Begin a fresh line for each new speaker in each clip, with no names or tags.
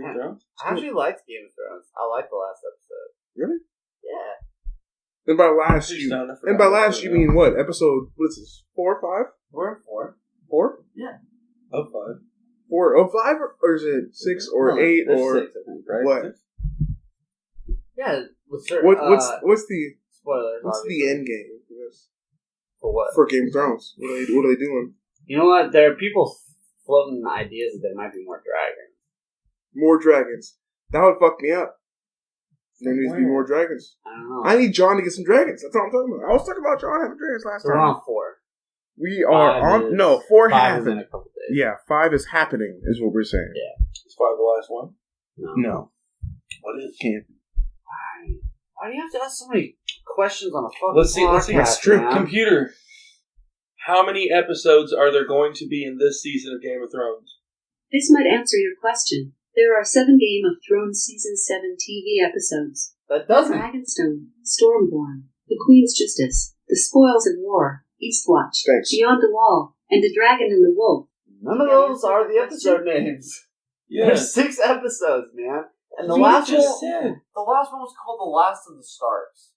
Game of Thrones?
I actually liked Game of Thrones. I liked the last episode.
Really?
Yeah.
And by last you mean what? Episode, what is this? 4 or 5?
We're in 4.
4?
Yeah.
Of 5.
4 of 5? Or is it 6 or 8 or
6, I think, right?
what?
Yeah. What's the spoilers?
What's
obviously.
the end game for this?
For what?
For Game of Thrones. What are they doing?
You know what? There are people floating ideas that there might be more dragons.
More dragons. That would fuck me up. There needs to be more dragons.
I don't know.
I need John to get some dragons. That's all I'm talking about. I was talking about John having dragons last
So
time.
we're on 4.
We are on... No, 4
5 is in
happened.
a couple days.
Yeah, 5 is happening, is what we're saying.
Yeah.
Is 5 the last one?
No.
What is?
Can't.
Why do you have to ask so many questions on a fucking
Let's see.
podcast,
That's true.
man?
Computer. How many episodes are there going to be in this season of Game of Thrones?
This might answer your question. There are 7 Game of Thrones Season 7 TV episodes.
That doesn't.
Dragonstone, Stormborn, The Queen's Justice, The Spoils of War, Eastwatch,
Thanks.
Beyond the Wall, and The Dragon and the Wolf.
None of those are the episode names. There's 6 episodes, man. And the last one was called The Last of the Starks.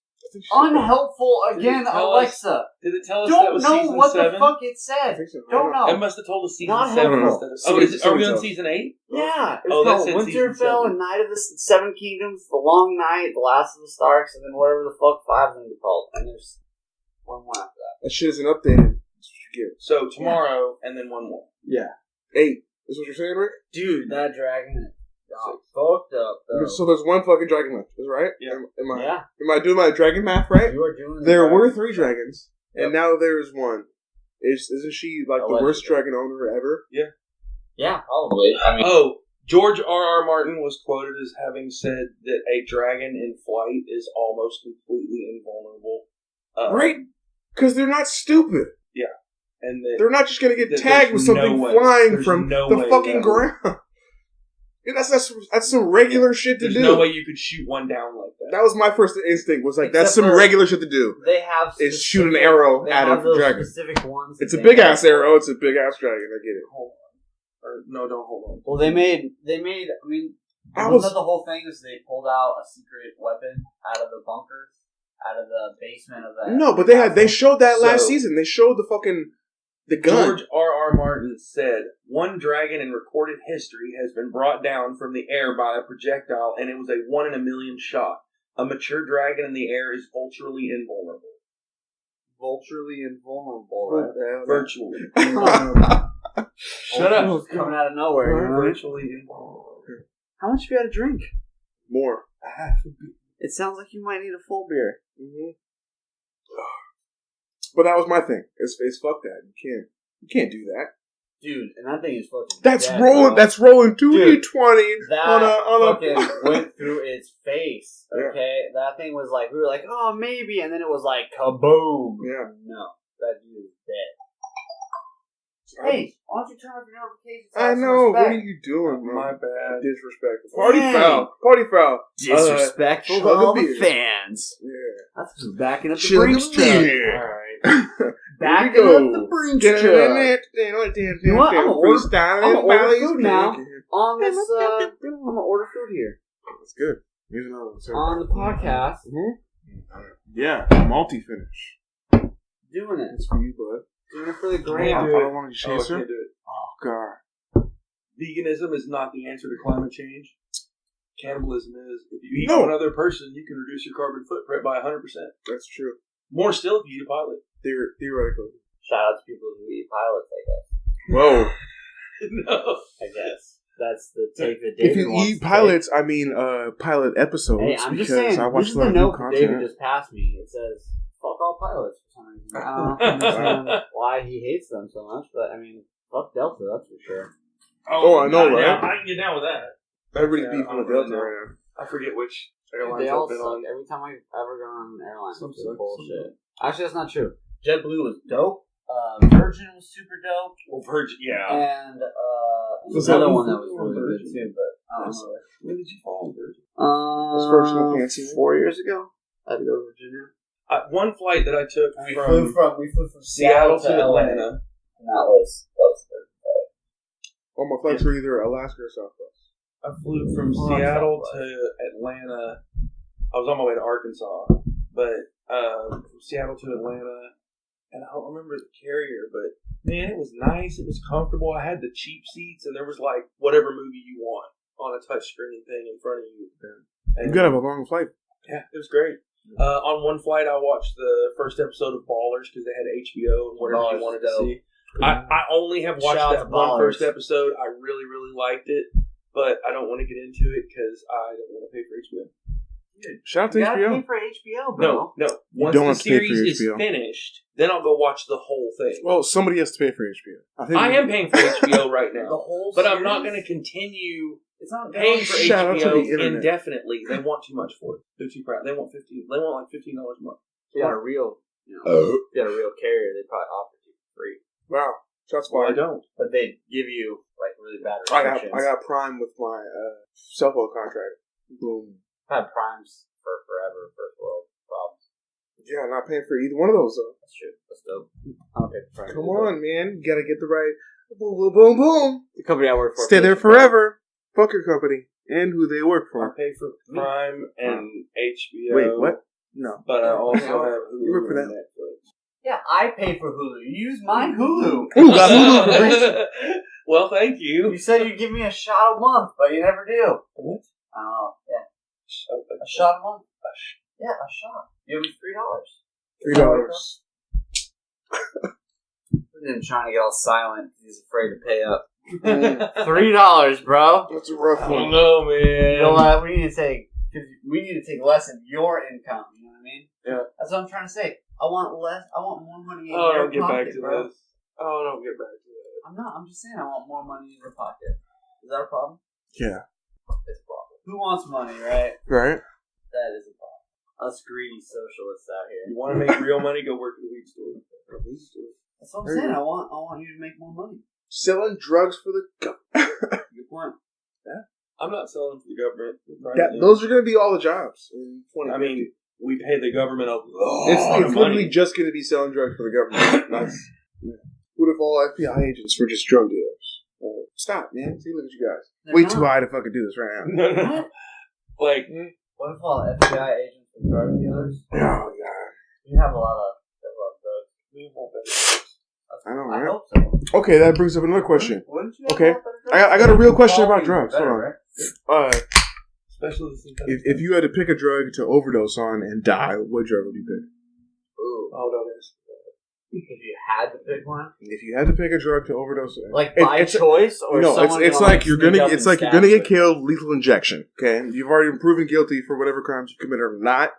Unhelpful again, Alexa.
Did it tell us that
Don't
was
know
season
what
7?
the fuck it said. Don't know.
It must have told us season
Not
7
helpful.
instead of... are we on season 8?
Yeah. It
Oh,
was
that's
called
in season
Winterfell
7.
and Night of the Seven Kingdoms, The Long Night, The Last of the Starks, and then whatever the fuck 5 of them are called. And there's one more after that.
That shit isn't updated. That's what you get.
So tomorrow, and then one more.
Yeah.
8. Is what you're saying, Rick?
Dude, that dragon fucked up, though.
So there's one fucking dragon left, is right?
Yeah.
Am I doing my dragon math right?
You are doing
There
the
were
dragon.
3 dragons, and now there's 1. Isn't she like the worst dragon owner ever?
Yeah, probably. I mean,
George R.R. Martin was quoted as having said that a dragon in flight is almost completely invulnerable.
Right? Because they're not stupid.
And that
They're not just going to get
There's
tagged with
no
something
way.
flying
There's
from
no
the
way
fucking
that
ground. Yeah, that's some regular shit to
there's
do.
no way you could shoot one down like that.
That was my first instinct. Was like,
Except
that's some
for-
regular shit to do.
they have
Is shoot an arrow
they
at
have
a
those
dragon.
specific ones.
It's a
that
big
they-
ass arrow. It's a big ass dragon. I get it.
Hold on. Or, no, don't hold on.
Well, they made. I mean, wasn't that the whole thing? Is they pulled out a secret weapon out of the bunkers, out of the basement of that.
No, but they showed that last
So-
season. They showed the fucking the gun.
George R.R. Martin said, "One dragon in recorded history has been brought down from the air by a projectile, and it was a 1 in a million shot. A mature dragon in the air is vulturally invulnerable.
Vulturally invulnerable, right?
Virtually.
Shut up! Coming out of nowhere. You know?
Virtually invulnerable.
How much have you had to drink?
More.
It sounds like you might need a full beer.
Mm-hmm. But that was my thing. It's fuck that. You can't do that.
Dude, and that thing is fucking
That's
dead,
rolling.
bro.
That's rolling 2d20
That
on
fucking
a.
went through its face. Okay, that thing was like, we were like, oh maybe, and then it was like kaboom.
Yeah.
No, that dude is dead. Hey, why don't you turn off your notifications?
I know. What are you doing, bro?
My bad.
Disrespectful. Party
Dang.
foul. Party foul.
Disrespectful to
chug a
all the
beer.
fans.
Yeah.
That's just backing up the
Chug a
Brinks truck.
beer.
Alright.
Backing
Here we
up
go.
the Brinks truck. You know what? I'm gonna order food now. On this, I'm gonna order food here.
That's good. Here's another one.
On the podcast.
Yeah. Multi-finish.
Doing it.
It's for you, bud.
Doing it for the
I
gram.
don't want to
Oh, I
chase her.
can't do it.
Oh, God.
Veganism is not the answer to climate change. Cannibalism is. If you eat
No.
one other person, you can reduce your carbon footprint by 100%.
That's true.
More still if you eat a pilot.
Theoretically.
Shout out to people who eat pilots, I guess.
Whoa.
No.
I guess. That's the take that
If
David
you
wants
eat
to
pilots, I mean pilot
take.
episodes.
Hey, I'm just
because
saying,
I watch
this is
a lot
the
of new
note that
content.
David just passed me. It says, fuck all pilots for some reason. I don't understand why he hates them so much, but I mean, fuck Delta, that's for sure.
Oh, I know, right?
I can get down with that.
Everybody's
Yeah,
beefing
I
with
don't
Delta
know.
right now.
I forget which
Dude,
airlines
they all
I've been
suck.
on.
Every time I've ever gone on an airline,
Some
it's
suck,
bullshit. Actually, that's not true. JetBlue was dope. Virgin was super dope.
Well, Virgin, yeah.
And
Was
another
that
one that was
Virgin?
really good too, but I don't know.
When did you fall on Virgin?
This Virgin no fancy.
4 years ago, I had to go to Virginia.
One flight that I took
We
from
flew from
Seattle to Atlanta.
and that was good.
All my flights were either Alaska or Southwest.
I flew from Seattle to Atlanta. I was on my way to Arkansas, but from Seattle to Atlanta, and I don't remember the carrier, but man, it was nice. It was comfortable. I had the cheap seats, and there was like whatever movie you want on a touchscreen thing in front of you.
You got to have a long flight.
Yeah, it was great. On one flight, I watched the first episode of Ballers because they had HBO and whatever you wanted to see. I only have watched that one first episode. I really, really liked it, but I don't want to get into it because I don't want to pay for HBO.
Shout out to
you
HBO.
You gotta pay for HBO, bro.
No. Once the series is finished, then I'll go watch the whole thing.
Well, somebody has to pay for HBO.
I am paying for HBO right now,
the whole
but
series?
I'm not going to continue
paying
for HBO indefinitely. They want too much for it. They're too proud. They want $15. They want like $15 a month.
If you got a real, if you got a real carrier, they probably offer you for free.
Wow, shots
Well,
fired.
I don't.
But they give you like really bad restrictions.
I got Prime with my cell phone contract. Boom.
I've had Primes for forever, first world problems.
Yeah, I'm not paying for either one of those though.
That's true. That's dope. I don't pay for Prime.
Come on, man. You gotta get the right boom, boom, boom, boom.
The company I work for.
Stay there forever. Fuck your company and who they work
I
for.
pay for Prime and HBO.
Wait, what? No.
But I also have Hulu
You work for
and
them.
Netflix.
Yeah, I pay for Hulu. You use my Hulu.
Ooh, got Hulu for free.
Well, thank you.
You said you'd give me a shot a month, but you never do.
What?
Yeah. A shot a month. Yeah, a shot. You owe me $3.
$3.
I'm trying to get all silent because he's afraid to pay up. $3, bro.
That's a rough
I don't
one.
know, man.
You know what? We need to take less of your income. You know what I mean?
Yeah.
That's what I'm trying to say. I want more money in
Oh,
your
don't get
pocket,
back to
bro.
this. Oh, don't get back to that.
I'm not. I'm just saying I want more money in your pocket. Is that a problem?
Yeah.
It's a problem. Who wants money, right?
Right?
That is a problem. Us greedy socialists out here.
You want to make real money? Go work at a weed store.
That's what I'm saying. I want you to make more money.
Selling drugs for the government.
Good point.
I'm not selling for the government.
Those are going to be all the jobs in 2050.
I mean, we pay the government a lot
it's
of
literally
money.
just going to be selling drugs for the government. Nice. Yeah. What if all FBI agents were just drug dealers? Stop, man. See, look at you guys.
They're
Way
not.
too high to fucking do this right now.
No. Like,
What if all FBI agents were drug dealers?
Oh, God.
You have a lot of drugs.
we want better.
I know,
I
right?
hope so.
Okay, that brings up another question.
Wouldn't you have
Okay.
a lot better drugs?
I got a real question about
Quality
drugs.
better,
Hold on.
right?
Especially the synthetic.
If you had to pick a drug to overdose on and die, what drug would you pick?
Ooh.
Oh, no, there's.
If you had to pick one,
If you had to pick a drug to overdose on,
like by choice, or
no,
someone
it's
gonna,
like you're gonna
sneak up
it's
and
like you're
stab
gonna
you?
get killed, lethal injection. Okay, you've already been proven guilty for whatever crimes you committed or not.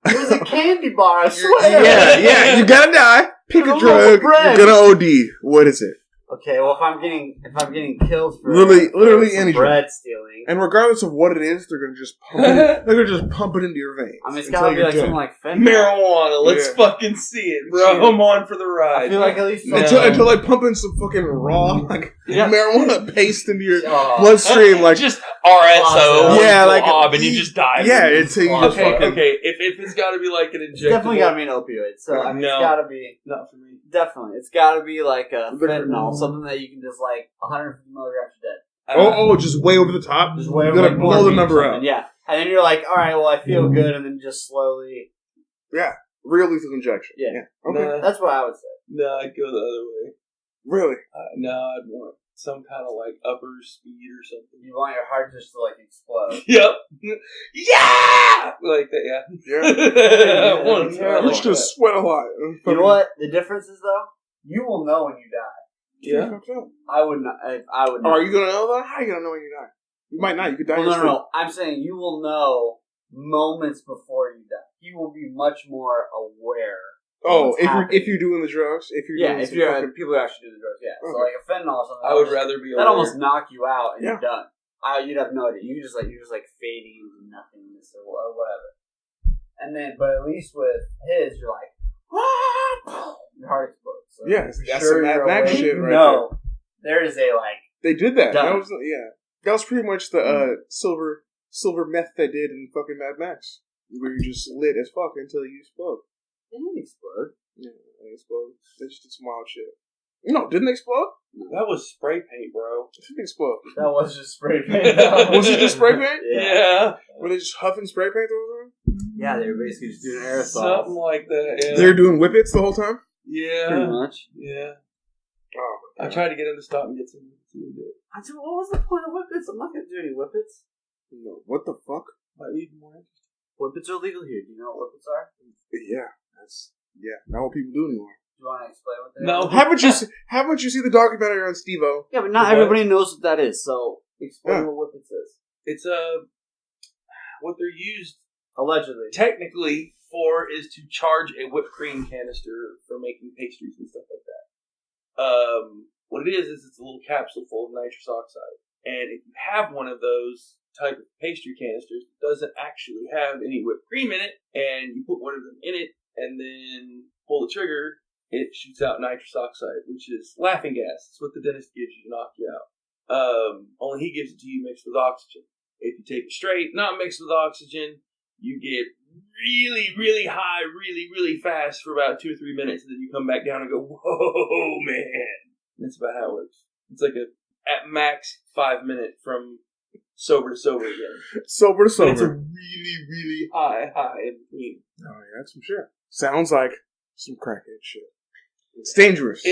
It was a candy bar, I swear.
Yeah, you gotta die. Pick a
It's a
drug.
little bread.
You're gonna OD. What is it?
Okay, well if I'm getting killed for
Literally
for
any drug.
bread stealing,
And regardless of what it is, they're gonna just pump it. They're gonna just pump it into your veins.
I mean it's
until
gotta be
you're
like
dead.
something like fentanyl.
Marijuana. Let's
Yeah.
fucking see it, bro.
Shit.
I'm on for the ride.
I feel like at least
No.
Until I pump in some fucking raw like
Yeah.
marijuana paste into your
Oh.
bloodstream, like
just RSO.
Yeah, like-
and you just die.
yeah, until you just
Okay,
fucking
okay. If it's got to be like an
it's
injectable,
definitely gotta be an opioid. So I mean
No.
it's gotta be
not for me.
definitely. It's gotta be like a
Liquor.
fentanyl, something that you can just like 150 milligrams a day.
oh, just way over the top.
Just way
You're
over
gonna
like
blow the
morphine or
number
something.
out.
Yeah. And then you're like, alright, well I feel good, and then just slowly
Yeah, real lethal injection.
Yeah.
Okay.
Nah,
that's what I would say.
no, I'd go the other way.
Really?
No, I'd want some kind of like upper speed or something.
You want your heart just to like explode.
Yep. Yeah. Like that. Yeah.
Yeah.
I want to
Terrible.
You're just gonna sweat a lot.
You know what? The difference is though, you will know when you die.
Yeah.
I would not. I would.
Oh,
Not.
are you gonna know that? How are you gonna know when you die? You might not. You could die.
Well,
in your
no,
sleep.
no. I'm saying you will know moments before you die. You will be much more aware.
Oh,
what's
if
happening.
you're doing the drugs, if you're
Yeah,
doing
if
some
you're
fucking,
people who actually do the drugs, yeah. So
Okay.
like a fentanyl or something.
I would rather be.
that
aware.
almost knock you out and
Yeah.
you're done. You'd have no idea. You're just like fading into nothingness or whatever. And then, but at least with his, you're like, your heart explodes. So
Yeah,
you're
that's
sure
some Mad
you're
Max
awake.
shit right
No, there is a like.
they did that.
Done.
That was that was pretty much the silver meth they did in fucking Mad Max, where you just lit as fuck until you explode.
It didn't explode.
Yeah, they explode. They just did some wild shit. No, didn't they explode?
That was spray paint, bro.
It didn't explode.
That was just spray paint.
Was it just spray paint?
Yeah.
Were they just huffing spray paint the whole time?
Yeah, they were basically just doing aerosol.
Something like that, yeah.
They were doing whippets the whole time?
Yeah.
Pretty much.
Yeah.
Oh,
I tried to get him to stop and get some.
I said, what was the point of whippets? I'm not going to do any whippets.
no. What the fuck?
Might be more interesting.
Whippets are legal here. Do you know what whippets are?
Yeah. Not what people do anymore.
Do you want to explain what they
No.
are?
Haven't you seen the documentary on Steve-O?
Yeah, but not
What?
everybody knows what that is, so explain what whippets is.
It's what they're used
Allegedly.
technically for is to charge a whipped cream canister for making pastries and stuff like that. What it is it's a little capsule full of nitrous oxide. And if you have one of those type of pastry canisters that doesn't actually have any whipped cream in it, and you put one of them in it and then pull the trigger, it shoots out nitrous oxide, which is laughing gas. It's what the dentist gives you to knock you out. Only he gives it to you mixed with oxygen. If you take it straight, not mixed with oxygen, you get really, really high, really, really fast for about 2 or 3 minutes, and then you come back down and go, whoa, man. That's about how it works. It's like at max 5 minute from sober to sober again.
Sober to
But
sober.
it's a really, really high in between.
Oh, yeah, that's some shit. Sounds like some crackhead shit. It's dangerous.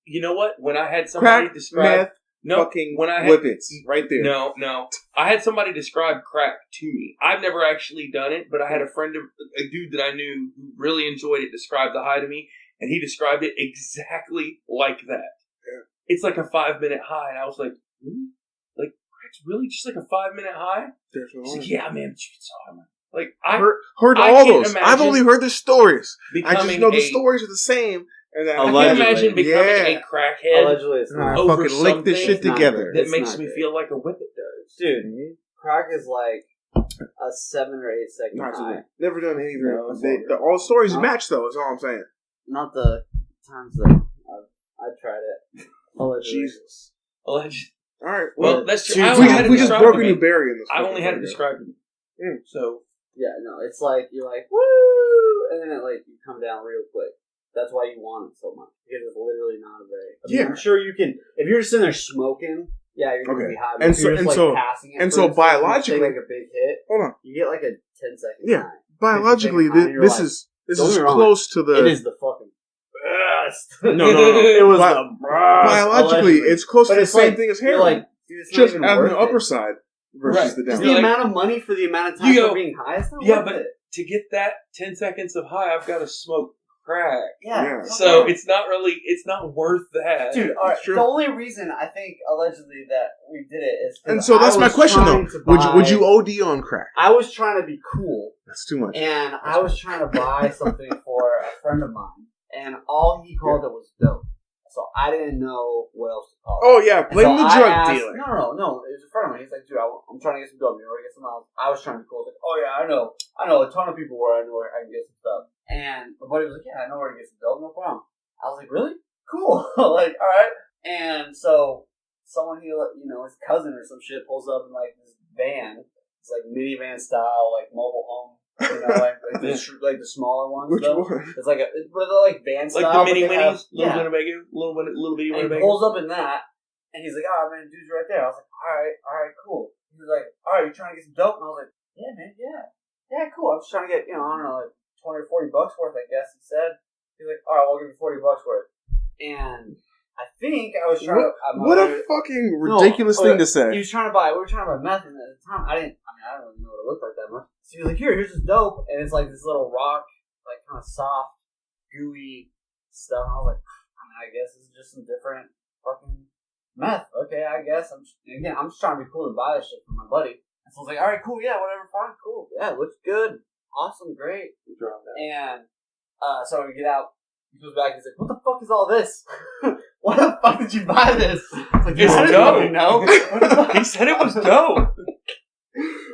You know what? When I had somebody
Crack,
describe...
meth, fucking
when I had,
whippets. Right there.
No. I had somebody describe crack to me. I've never actually done it, but I had a dude that I knew who really enjoyed it, describe the high to me, and he described it exactly like that.
Yeah.
It's like a 5 minute high, and I was like, really? Like, crack's really just like a 5 minute high?
Definitely.
He's like, yeah, man, but you saw him. Like, I
heard
I
all
can't
those.
imagine
I've only heard the stories. I just
becoming
know the stories are the same. And then
I
Allegedly.
can imagine becoming a crackhead
Allegedly, it's
And I
not.
over
fucking lick this
something
shit together.
that
It's
makes
not
me
good.
feel like a whippet does.
Dude, crack is like a 7 or 8 second
Not
high.
never done anything.
No, it's not
all the stories
No.
match, though, is all I'm saying.
Not the times that I've tried it. Allegedly.
Jesus.
Alleged.
All right.
Well,
Well,
that's true.
Dude,
I
we
only had it
just
described
broke
to
a
me.
new berry in this.
I've only had it
fucking
described to me.
Mm.
So,
Yeah, no, it's like, you're like, woo! And then it, like, you come down real quick. That's why you want it so much. Because it's literally not a very... I mean,
Yeah.
I'm sure you can... If you're just sitting there smoking, yeah, you're going to
Okay.
be high. But
And
if you're
so-
just,
and
like,
so-
passing it,
and
for
so
instance, you
biologically-
take, like, a big hit,
Hold on.
you get, like, a 10-second
Yeah.
high.
Biologically,
If you take a high,
this
you're
is this
don't
is
get me wrong.
close to the.
It is the fucking best.
No.
It was
Bi-
the best.
Biologically,
Allegedly.
it's close
But
to the
it's
same
like,
thing as
you're
heroin.
like, dude, it's
Just
not
on
even
the
worth
upper
it.
side versus
Right.
the
Because
down.
the
You're like-
amount of money for the amount of time
You go-
for being high, it's not
yeah,
worth
but
it.
to get that 10 seconds of high, I've got to smoke crack.
Yeah.
So it's not worth that.
Dude, all right,
It's true.
the only reason I think allegedly that we did it is 'cause
And so that's
I
my
was
question, though.
trying to
Would you
buy-
OD on crack?
I was trying to be cool,
That's too much.
and I was trying to buy something for a friend of mine, and all he called it was dope. So I didn't know what else to call it.
Oh yeah,
And
blame
so
the
I
drug
asked-
dealer.
No. It was a friend of mine. He's like, dude, I'm trying to get some dope. You know where to get some else? I was trying to be cool. I was like, oh yeah, I know a ton of people where I know where I can get some stuff. And my buddy was like, yeah, I know where to get some dope. No problem. I was like, really? Cool. Like, all right. And so someone his cousin or some shit pulls up in like this van. It's like minivan style, like mobile home. Like the smaller ones.
Which
though.
one?
It's like they're like van style.
like the mini
but they have-
minis, little Winnebago, little bitty
and he
Winnebago.
pulls up in that, and he's like, "Oh man, dude's right there." I was like, "All right, cool." He was like, "All right, you trying to get some dope?" And I was like, "Yeah, man, yeah, cool." I was trying to get, I don't know, like $20 or $40 worth, I guess he said. He's like, "All right, we'll give you $40 worth." And I think I was trying to.
What a fucking ridiculous thing to say.
He was trying to buy. We were trying to buy meth, and at the time, I don't really know what it looked like that much. So he was like, "Here's this dope," and it's like this little rock, like kind of soft, gooey stuff. I was like, I guess this is just some different fucking meth. Okay, I guess. I'm just trying to be cool and buy this shit for my buddy. And so I was like, all right, cool, yeah, whatever, fine, cool, yeah, looks good, awesome, great. And so we get out. He goes back. He's like, "What the fuck is all this? Why the fuck did you buy this?" I was like,
It's
I didn't
dope.
really know. What the fuck?
He said it was dope.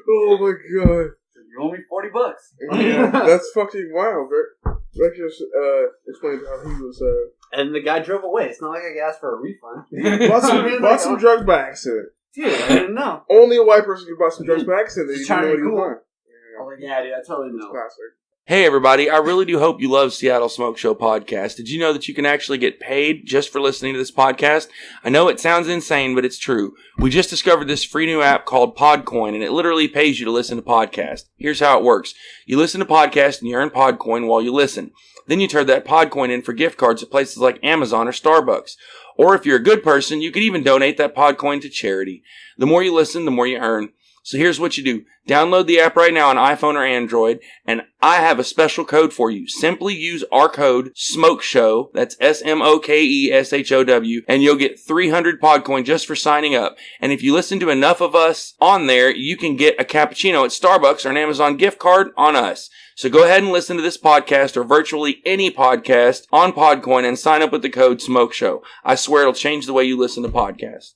Oh my god.
You owe me $40.
Yeah, that's fucking wild, bro. Rex just explained how he was
And the guy drove away. It's not like I asked for a refund.
bought some drugs by accident.
Dude, I didn't know.
Only a white person can buy some drugs by accident. They
Just
didn't know
trying
what
to
he
be
was
cool.
buying.
I was like, yeah, dude, I totally
It's
know.
classic.
Hey everybody, I really do hope you love Seattle Smoke Show podcast. Did you know that you can actually get paid just for listening to this podcast? I know it sounds insane, but it's true. We just discovered this free new app called Podcoin, and it literally pays you to listen to podcasts. Here's how it works. You listen to podcasts and you earn Podcoin while you listen. Then you turn that Podcoin in for gift cards at places like Amazon or Starbucks. Or if you're a good person, you could even donate that Podcoin to charity. The more you listen, the more you earn. So here's what you do. Download the app right now on iPhone or Android, and I have a special code for you. Simply use our code SMOKESHOW, that's SMOKESHOW, and you'll get 300 Podcoin just for signing up. And if you listen to enough of us on there, you can get a cappuccino at Starbucks or an Amazon gift card on us. So go ahead and listen to this podcast or virtually any podcast on Podcoin and sign up with the code SMOKESHOW. I swear it'll change the way you listen to podcasts.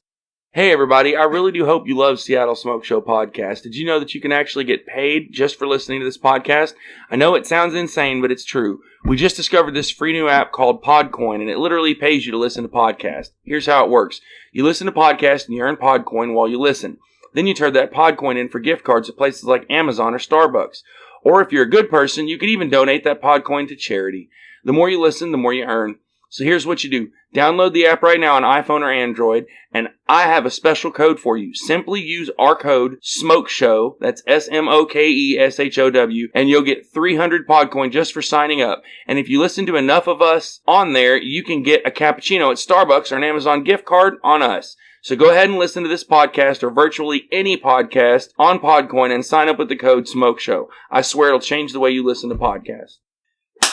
Hey everybody, I really do hope you love Seattle Smoke Show podcast. Did you know that you can actually get paid just for listening to this podcast? I know it sounds insane, but it's true. We just discovered this free new app called Podcoin, and it literally pays you to listen to podcasts. Here's how it works. You listen to podcasts and you earn Podcoin while you listen. Then you turn that Podcoin in for gift cards at places like Amazon or Starbucks. Or if you're a good person, you could even donate that Podcoin to charity. The more you listen, the more you earn. So here's what you do. Download the app right now on iPhone or Android, and I have a special code for you. Simply use our code SMOKESHOW, that's SMOKESHOW, and you'll get 300 Podcoin just for signing up. And if you listen to enough of us on there, you can get a cappuccino at Starbucks or an Amazon gift card on us. So go ahead and listen to this podcast or virtually any podcast on Podcoin and sign up with the code SMOKESHOW. I swear it'll change the way you listen to podcasts.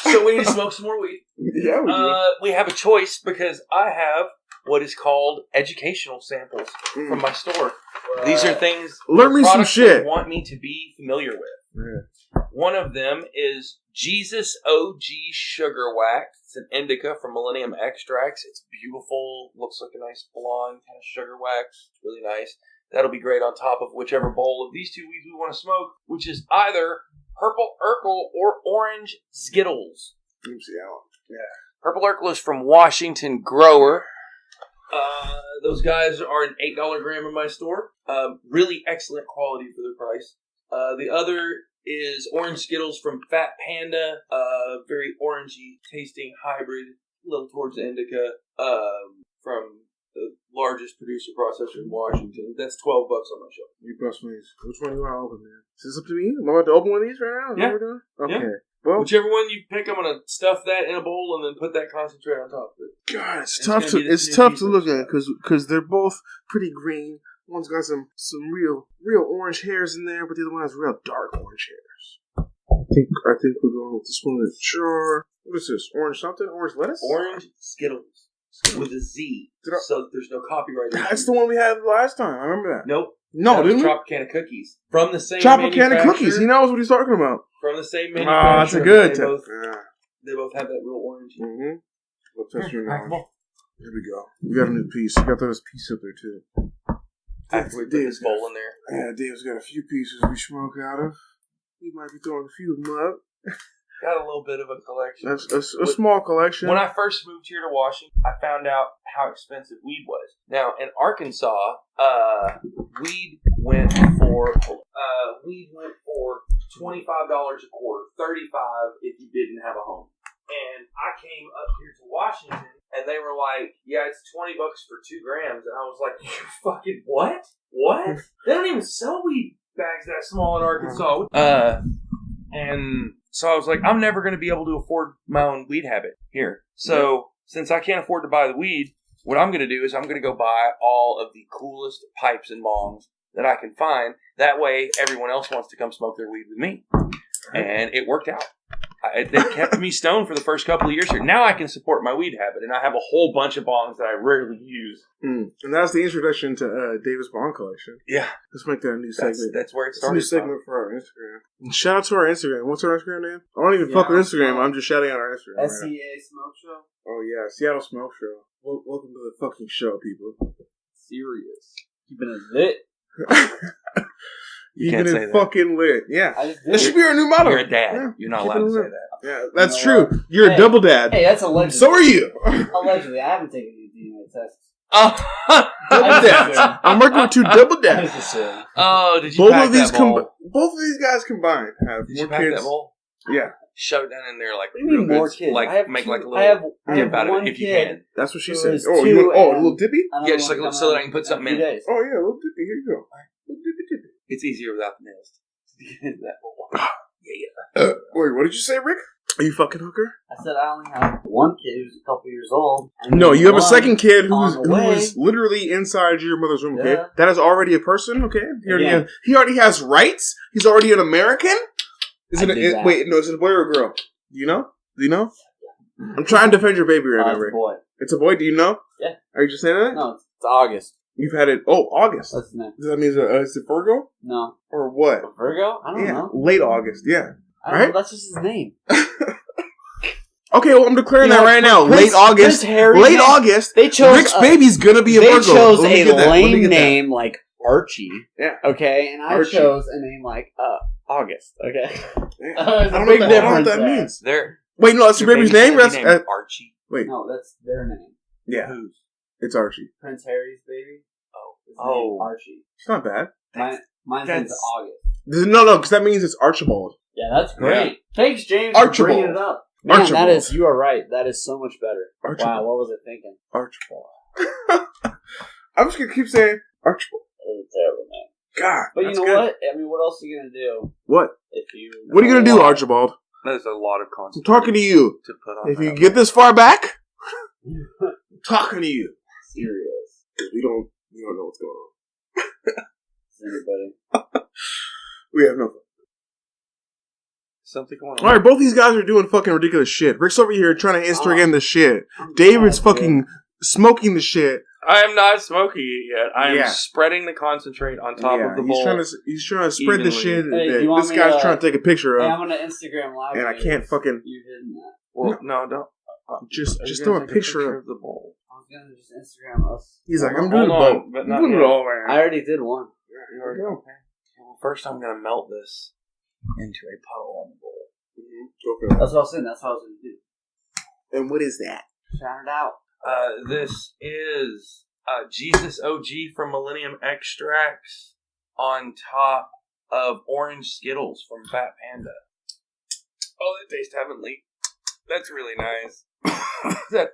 So we need to smoke some more weed.
Yeah, we do.
We have a choice because I have what is called educational samples from my store. These are things
Learn me some shit.
they want me to be familiar with.
Yeah.
One of them is Jesus OG Sugar Wax. It's an indica from Millennium Extracts. It's beautiful. Looks like a nice blonde kind of sugar wax. It's really nice. That'll be great on top of whichever bowl of these two weeds we want to smoke, which is either Purple Urkel or Orange Skittles.
Let me see that one. Yeah.
Purple Urkel is from Washington Grower. Those guys are an $8 gram in my store. Really excellent quality for their price. The other is Orange Skittles from Fat Panda. Very orangey tasting hybrid, a little towards the indica. From the largest producer processor in Washington. That's $12 on my shelf.
You bust me. Which one you want to open, man? Is this up to me? Am I about to open one of these right now? Is that what we're doing? Okay.
Yeah.
Well,
whichever one you pick, I'm gonna stuff that in a bowl and then put that concentrate on top of it.
God, it's tough to look at because they're both pretty green. One's got some real orange hairs in there, but the other one has real dark orange hairs. I think we're going with this one in the jar. What is this? Orange something? Orange lettuce?
Orange Skittles with a Z, so there's no copyright.
That's the one we had last time. I remember that.
Nope.
No, didn't we?
Tropicana Cookies from the same
Tropicana Cookies. He knows what he's talking about.
From the same manufacturer.
Oh, that's a good.
They both have that real orange.
Mm-hmm. We'll test your knowledge. Here we go. We got a new piece. We got this piece up there too.
After we put this bowl in there.
Yeah, Dave's got a few pieces we smoke out of. We might be throwing a few of them up.
Got a little bit of a collection.
That's a small collection.
When I first moved here to Washington, I found out how expensive weed was. Now, in Arkansas, weed went for $25 a quarter, $35 if you didn't have a home. And I came up here to Washington, and they were like, "Yeah, it's $20 for 2 grams," and I was like, "You fucking what? What? They don't even sell weed bags that small in Arkansas." And so I was like, I'm never going to be able to afford my own weed habit here. So since I can't afford to buy the weed, what I'm going to do is I'm going to go buy all of the coolest pipes and bongs that I can find. That way, everyone else wants to come smoke their weed with me. And it worked out. They kept me stoned for the first couple of years here. Now I can support my weed habit, and I have a whole bunch of bongs that I rarely use.
And that's the introduction to Davis Bong Collection.
Yeah.
Let's make that a new segment.
That's where it started.
It's a new segment for our Instagram. And shout out to our Instagram. What's our Instagram name? I don't even fuck with Instagram. I'm just shouting out our Instagram.
SEA Smoke Show?
Oh, yeah. Seattle Smoke Show. Welcome to the fucking show, people.
Serious. Keeping it lit.
Keeping it fucking lit. Yeah. This should be our new motto.
You're a dad. Yeah. You're not allowed to say that.
Yeah, that's true. You're a double dad.
Hey, that's allegedly.
So are you.
Allegedly. I haven't taken any DNA tests.
Double dads. I'm working with 2 double dads.
Oh, did you pack that bowl?
Both of these guys combined have
did
more
you pack
kids.
That bowl?
Yeah.
shove it down in there like
what do you mean more kids?
Like
I have
make
two,
like a little
I have
about
one
it if you
kid.
can.
That's what she
So
said.
it's
Oh,
two
a
and-
little dippy?
Yeah, just like so that I can put something in.
Days.
Oh yeah, a little dippy. Here you go. Little dippy.
It's easier without the nails.
Wait, what did you say, Rick? Are you fucking hooker?
I said I only have one kid who's a couple years old.
No, you have a
one
second kid
on
who
the way.
is literally inside your mother's womb. Okay,
Yeah.
that is already a person. Okay,
Yeah.
he already has rights. He's already an American. Is
I
it?
did that.
Wait, no, is it a boy or a girl? Do you know? Do you know? I'm trying to defend your baby right now,
It's a
Rick.
boy.
It's a boy. Do you know?
Yeah.
Are you just saying that?
No, it's August.
You've had it. Oh, August.
That's his name.
Does that mean is it Virgo
No.
or what?
Virgo? I don't know.
Late August. Yeah.
I don't
Right?
know. That's just his name.
Okay, well, I'm declaring
You
that
know,
right now.
Prince-
Late August.
Prince Harry,
Late
man,
August.
They chose
Rick's baby's gonna be a
They
Virgo.
chose
Let me
a
get that. Let me
lame
get that.
name like Archie.
Yeah.
Okay, and I
Archie.
chose a name like August. Okay.
Yeah.
There's
I
a
don't
big
know
difference
what that
there.
means.
There.
Wait, no, that's your baby's name. That's
Archie.
wait.
No, that's their name.
Yeah,
Whose?
it's Archie.
Prince Harry's baby. His name,
Oh.
Archie.
It's not bad.
Mine's name's
that's-
August.
No, because that means it's Archibald.
Yeah, that's great.
Yeah.
Thanks, James,
Archibald.
for bringing it up. Man,
Archibald.
that is, you are right. That is so much better.
Archibald.
Wow, what was I thinking?
Archibald. I'm just gonna keep saying Archibald.
That was a terrible name.
God,
But you
that's
know
good.
what? I mean, what else are you going to do
What?
if you...
What are you gonna do, Archibald?
That is a lot of
I'm
content.
talking to you.
To put on.
If you get this far back, I'm talking to you.
Serious.
We don't know what's going on.
Anybody?
We have no fun.
Something going on.
All right, both these guys are doing fucking ridiculous shit. Rick's over here trying to instigate the shit.
I'm
David's
glad,
fucking smoking the shit.
I am not smoking it yet. I am
Yeah.
spreading the concentrate on top of the bowl.
He's trying to spread the
evenly.
shit
Hey,
that
you want
this
me
guy's
to-
trying to take a picture
Hey,
of,
I'm going to Instagram Live.
and I
you.
can't fucking
You hidden that.
Well, no, don't.
just
Are you
throw
gonna
a
take
picture
of the bowl.
I was going to just Instagram us.
He's like, I'm
Hold
doing
on,
both.
but
I'm
not
doing it
yet.
all right
I
now.
already did one.
You already know. Okay. Well, first I'm going to melt this into a puddle on the bowl.
Okay.
That's what I was saying. That's what I was going to do.
And what is that?
Shout it out.
This is Jesus OG from Millennium Extracts on top of orange Skittles from Fat Panda. Oh, they taste heavenly. That's really nice. that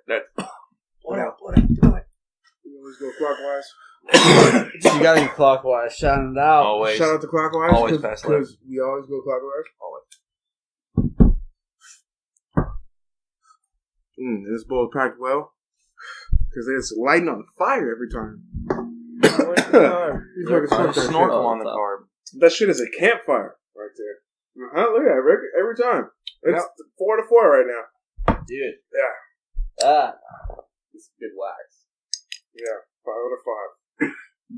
blood out. Do it.
We always go clockwise.
You got to go clockwise. Shout it out.
Always.
Shout out to clockwise.
Always pass left.
Because we always go clockwise.
Always.
This bowl is packed well. Because it's lighting on fire every time. He's fucking smoked that
Snorkel
shit.
on the carb.
That shit is a campfire right there. Look at that, Rick. Every time. It's 4-4 right now.
Dude.
Yeah.
Ah. It's good wax.
Yeah. 5 out of 5.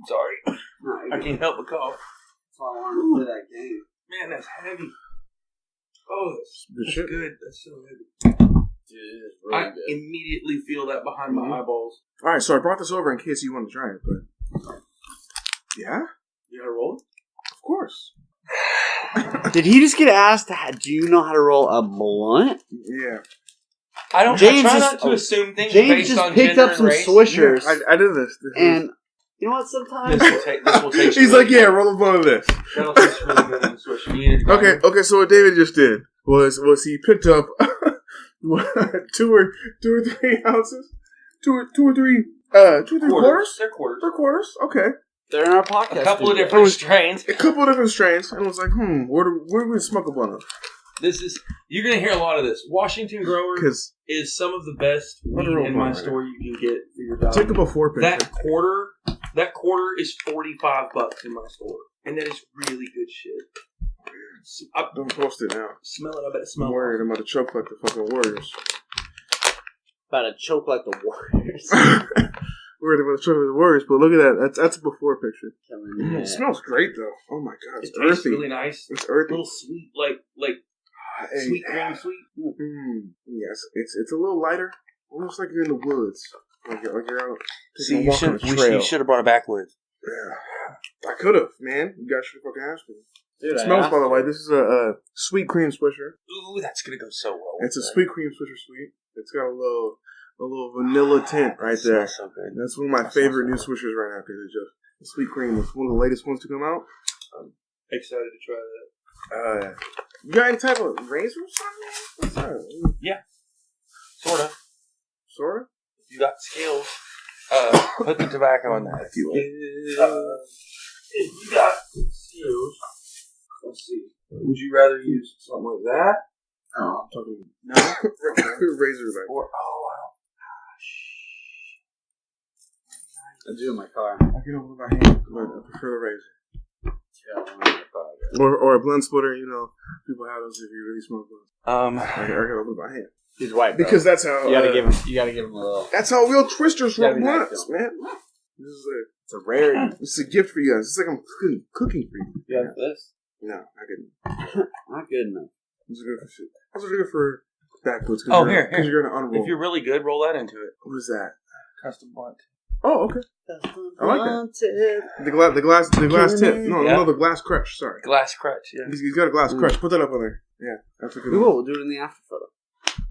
Sorry.
No,
I can't help but cough.
That's why I wanted to play that game.
Man, that's heavy. Oh, that's
shit.
good. That's so heavy.
Dude, it is really
I
good.
immediately feel that behind my eyeballs.
Alright, so I brought this over in case you want to try it, but. Yeah?
You gotta roll it?
Of course.
Did he just get asked, do you know how to roll a blunt?
Yeah.
I don't.
James
I try
just-
not to assume things
James
based
just
on
picked
gender
up some
and race.
Swishers.
Yeah, I did this.
And you know what? Sometimes
This will taste.
He's
really
like, yeah, roll a blunt of this.
good. That'll taste really good in the Swish. You need it.
Okay, so what David just did was he picked up 2 or 3 ounces? 2 or 3 quarters?
They're quarters.
They're quarters, okay.
they're in our podcast.
A couple of
studio.
different strains.
A couple of different strains, and I was like, where do we smoke a blunt of?
This is. You're gonna hear a lot of this. Washington Grower
Because
is some of the best weed
roll
in my
one,
store you can get for your dog.
take a before picture.
That quarter is $45 in my store, and that is really good shit.
Don't post it now.
Smell it. I bet it
I'm
smells.
worried I'm about to choke like the fucking Warriors.
About to choke like the Warriors.
Worried about to choke like the Warriors, but look at that. That's a before picture.
Yeah.
It smells great though. Oh my god,
It
it's
tastes
earthy.
really nice.
It's
A
earthy.
little sweet, like
Hey.
sweet cream, sweet.
Yes, it's a little lighter, almost like you're in the woods, like you're out
See,
taking a
you
walk on a
should
trail.
have brought it backwoods.
Yeah, I could have, man. You guys should have fucking asked me.
Dude,
It
I
smells,
asked
by the way.
you.
This is a sweet cream swisher.
Ooh, that's gonna go so well. with
It's a
that.
sweet cream swisher sweet. It's got a little vanilla tint right
It
there.
smells so good.
That's one of my favorite new swishers right now because it's just the sweet cream. It's one of the latest ones to come out.
Excited to try that.
You got any type of razor or something?
Yeah. Sorta.
Sorta?
If you got skills, put the tobacco in that. If you got skills, let's see. Would you rather use something like that?
Oh, I'm talking.
No.
Razor like.
Or,
I do in my car.
I can open my hand, but I prefer the razor. Or a blunt splitter, you know, people have those if you really smoke blunts. I can open my hand.
He's white, bro.
Because that's how
you gotta give him. You gotta give him a little.
That's how real twisters roll
nice,
blunts, man.
It's a rarity.
It's a gift for you guys. It's like I'm cooking for you.
You have this?
No, not good.
Not good enough.
Those are good for shit. Those are good for backwoods.
Here.
Because you're gonna unroll.
If you're really good, roll that into it.
What is that?
Custom blunt.
Oh, okay. I like that. The glass tip. No, the glass crutch. Sorry.
Glass crutch. Yeah.
He's got a glass crutch. Put that up on there. Yeah, that's a good one.
We'll do it in the after photo.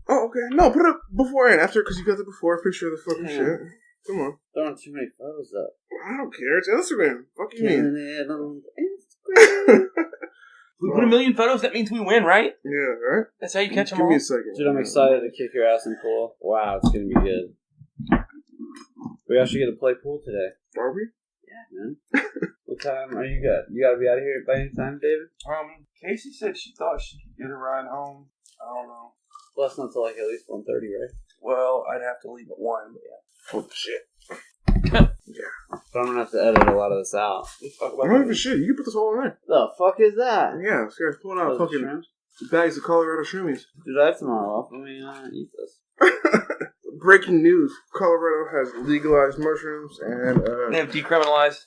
Oh, okay. No, put it up before and after because you got the before picture of the fucking shit. Come on.
Throwing too many photos up.
I don't care. It's Instagram. Fuck you mean?
Instagram.
We put 1 million photos. That means we win, right?
Yeah, right.
That's how you catch them
Give
all.
me a second.
Dude, I'm excited to kick your ass in pool. Wow, it's gonna be good. We actually get to play pool today.
Are we?
Yeah, man. What time are you good? You gotta be out of here by any time, David?
Casey said she thought she could get a ride home. I don't know.
Well, that's not until like at least 1:30, right?
Well, I'd have to leave at 1, but yeah.
Oh, shit.
Yeah. But I'm gonna have to edit a lot of this out.
I don't give a shit. You can put this all in there.
The fuck is that?
Yeah, this guy's pulling out fucking
shrimps?
bags of Colorado shroomies.
Dude, I have tomorrow off. Let me eat this.
Breaking news: Colorado has legalized mushrooms, and
They have decriminalized.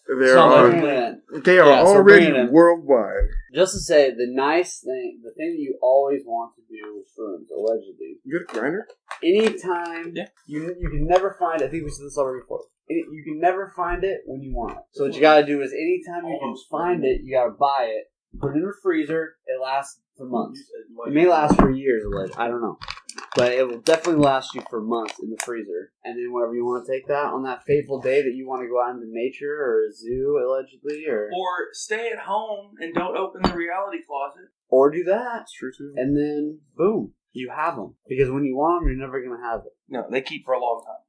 they are already worldwide.
Just to say, the nice thing, the thing that you always want to do with shrooms, allegedly.
You get a grinder?
Anytime, you can never find it. I think we said this already before. You can never find it when you want it. So what you gotta do is, anytime you can find it, you gotta buy it, put it in a freezer. It lasts for months. It may last for years, I don't know. But it will definitely last you for months in the freezer. And then whenever you want to take that, on that fateful day that you want to go out into nature or a zoo, allegedly, or
stay at home and don't open the reality closet.
Or do that.
That's true, too.
And then, boom, you have them. Because when you want them, you're never going to have it.
No, they keep for a long time.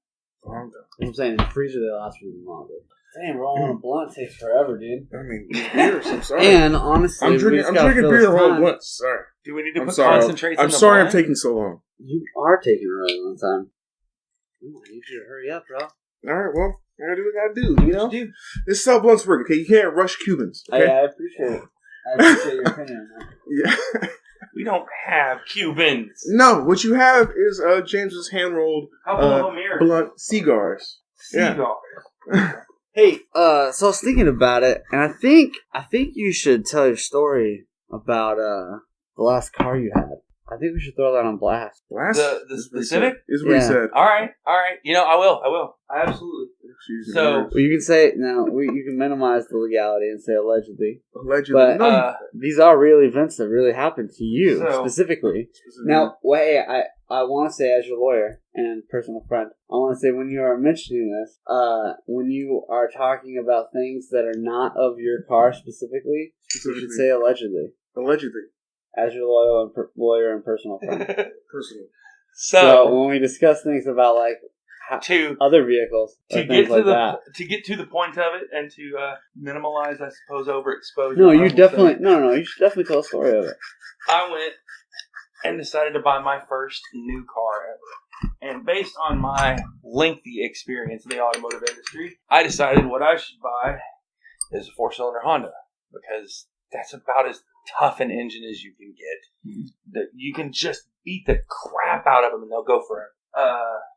You know what I'm saying? In the freezer, they last for even longer. Damn, rolling a blunt takes forever, dude.
I mean, beers, I'm sorry.
And honestly,
I'm drinking beer the whole blunt. Sorry.
Do we need to put concentrates in the
I'm sorry
blunt?
I'm taking so long.
You are taking a really long time. I need you to hurry up, bro.
Alright, well, I gotta do what I gotta do, you know? This is how blunts work, okay? You can't rush Cubans, okay?
I appreciate it. I appreciate your opinion on that.
Yeah.
We don't have Cubans.
No, what you have is James's hand-rolled blunt cigars.
Cigars.
Yeah.
Hey, so I was thinking about it, and I think you should tell your story about the last car you had. I think we should throw that on blast.
Blast?
The Civic?
Is what he said.
All right. You know, I will. Absolutely.
So you can say you can minimize the legality and say allegedly.
Allegedly,
but these are real events that really happened to you specifically. Now, hey, I want to say, as your lawyer and personal friend, I want to say, when you are mentioning this, when you are talking about things that are not of your car specifically, you should say allegedly.
Allegedly.
As your lawyer and personal friend.
Personal.
So when we discuss things about other vehicles,
to get to the point of it and to minimize, I suppose, overexposure.
No, you definitely you should definitely tell a story of it.
I went and decided to buy my first new car ever. And based on my lengthy experience in the automotive industry, I decided what I should buy is a 4-cylinder Honda, because that's about as tough an engine as you can get. That you can just beat the crap out of them and they'll go forever.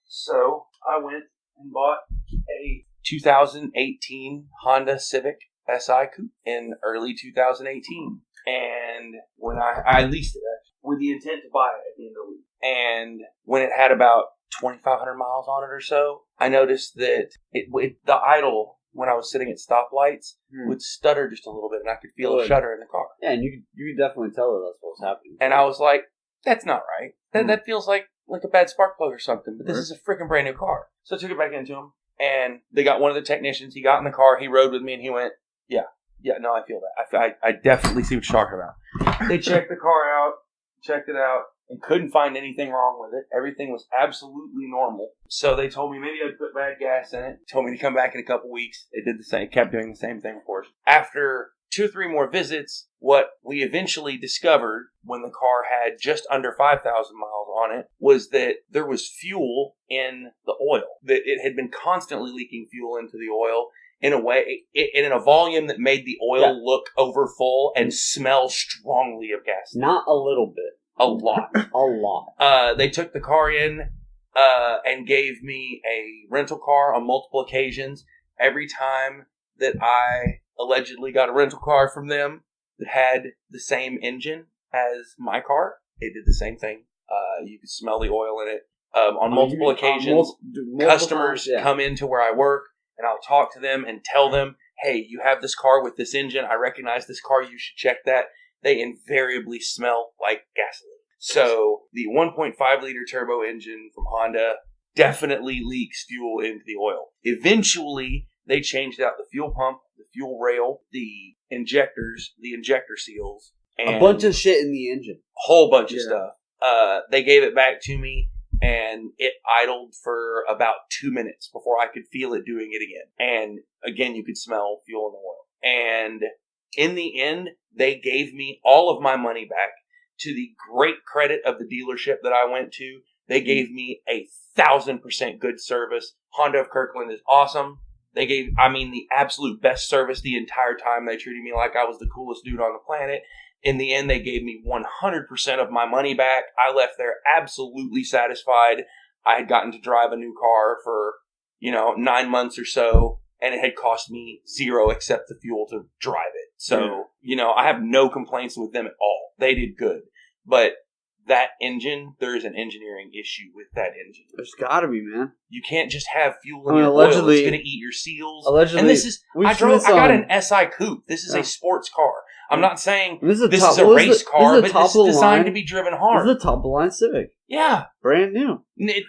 So I went and bought a 2018 Honda Civic SI Coupe in early 2018. And when I leased it, actually, with the intent to buy it at the end of the week. And when it had about 2,500 miles on it or so, I noticed that the idle, when I was sitting at stoplights, would stutter just a little bit, and I could feel a shudder in the car.
Yeah, and you could definitely tell that that's what was happening.
And I was like, that's not right. That feels like a bad spark plug or something, but this is a freaking brand new car. So I took it back into him, and they got one of the technicians. He got in the car, he rode with me, and he went, yeah, no, I feel that. I definitely see what you're talking about. They checked the car out, checked it out, and couldn't find anything wrong with it. Everything was absolutely normal. So they told me maybe I'd put bad gas in it. Told me to come back in a couple weeks. They did the same, kept doing the same thing, of course. After 2 or 3 more visits, what we eventually discovered when the car had just under 5,000 miles on it was that there was fuel in the oil. That it had been constantly leaking fuel into the oil in a way, in a volume that made the oil look over full and smell strongly of gas.
Not a little bit.
A lot.
A lot.
They took the car in and gave me a rental car on multiple occasions. Every time that I allegedly got a rental car from them that had the same engine as my car, it did the same thing. You could smell the oil in it. On multiple occasions, customers come into where I work, and I'll talk to them and tell them, hey, you have this car with this engine. I recognize this car. You should check that. They invariably smell like gasoline. So the 1.5 liter turbo engine from Honda definitely leaks fuel into the oil. Eventually, they changed out the fuel pump, the fuel rail, the injectors, the injector seals. And
a bunch of shit in the engine.
A whole bunch of stuff. They gave it back to me, and it idled for about 2 minutes before I could feel it doing it again. And again, you could smell fuel in the oil. And in the end, they gave me all of my money back. To the great credit of the dealership that I went to, they gave me 1,000% good service. Honda of Kirkland is awesome. They gave, the absolute best service the entire time. They treated me like I was the coolest dude on the planet. In the end, they gave me 100% of my money back. I left there absolutely satisfied. I had gotten to drive a new car for, 9 months or so, and it had cost me zero except the fuel to drive it. So, I have no complaints with them at all. They did good. But that engine, there is an engineering issue with that engine.
There's gotta be, man.
You can't just have fuel in your oil. It's going to eat your seals.
Allegedly.
And this is, I got an SI Coupe. This is a sports car. I'm not saying this is a race car, but it's designed to be driven hard.
This is the top of the line Civic.
Yeah.
Brand new.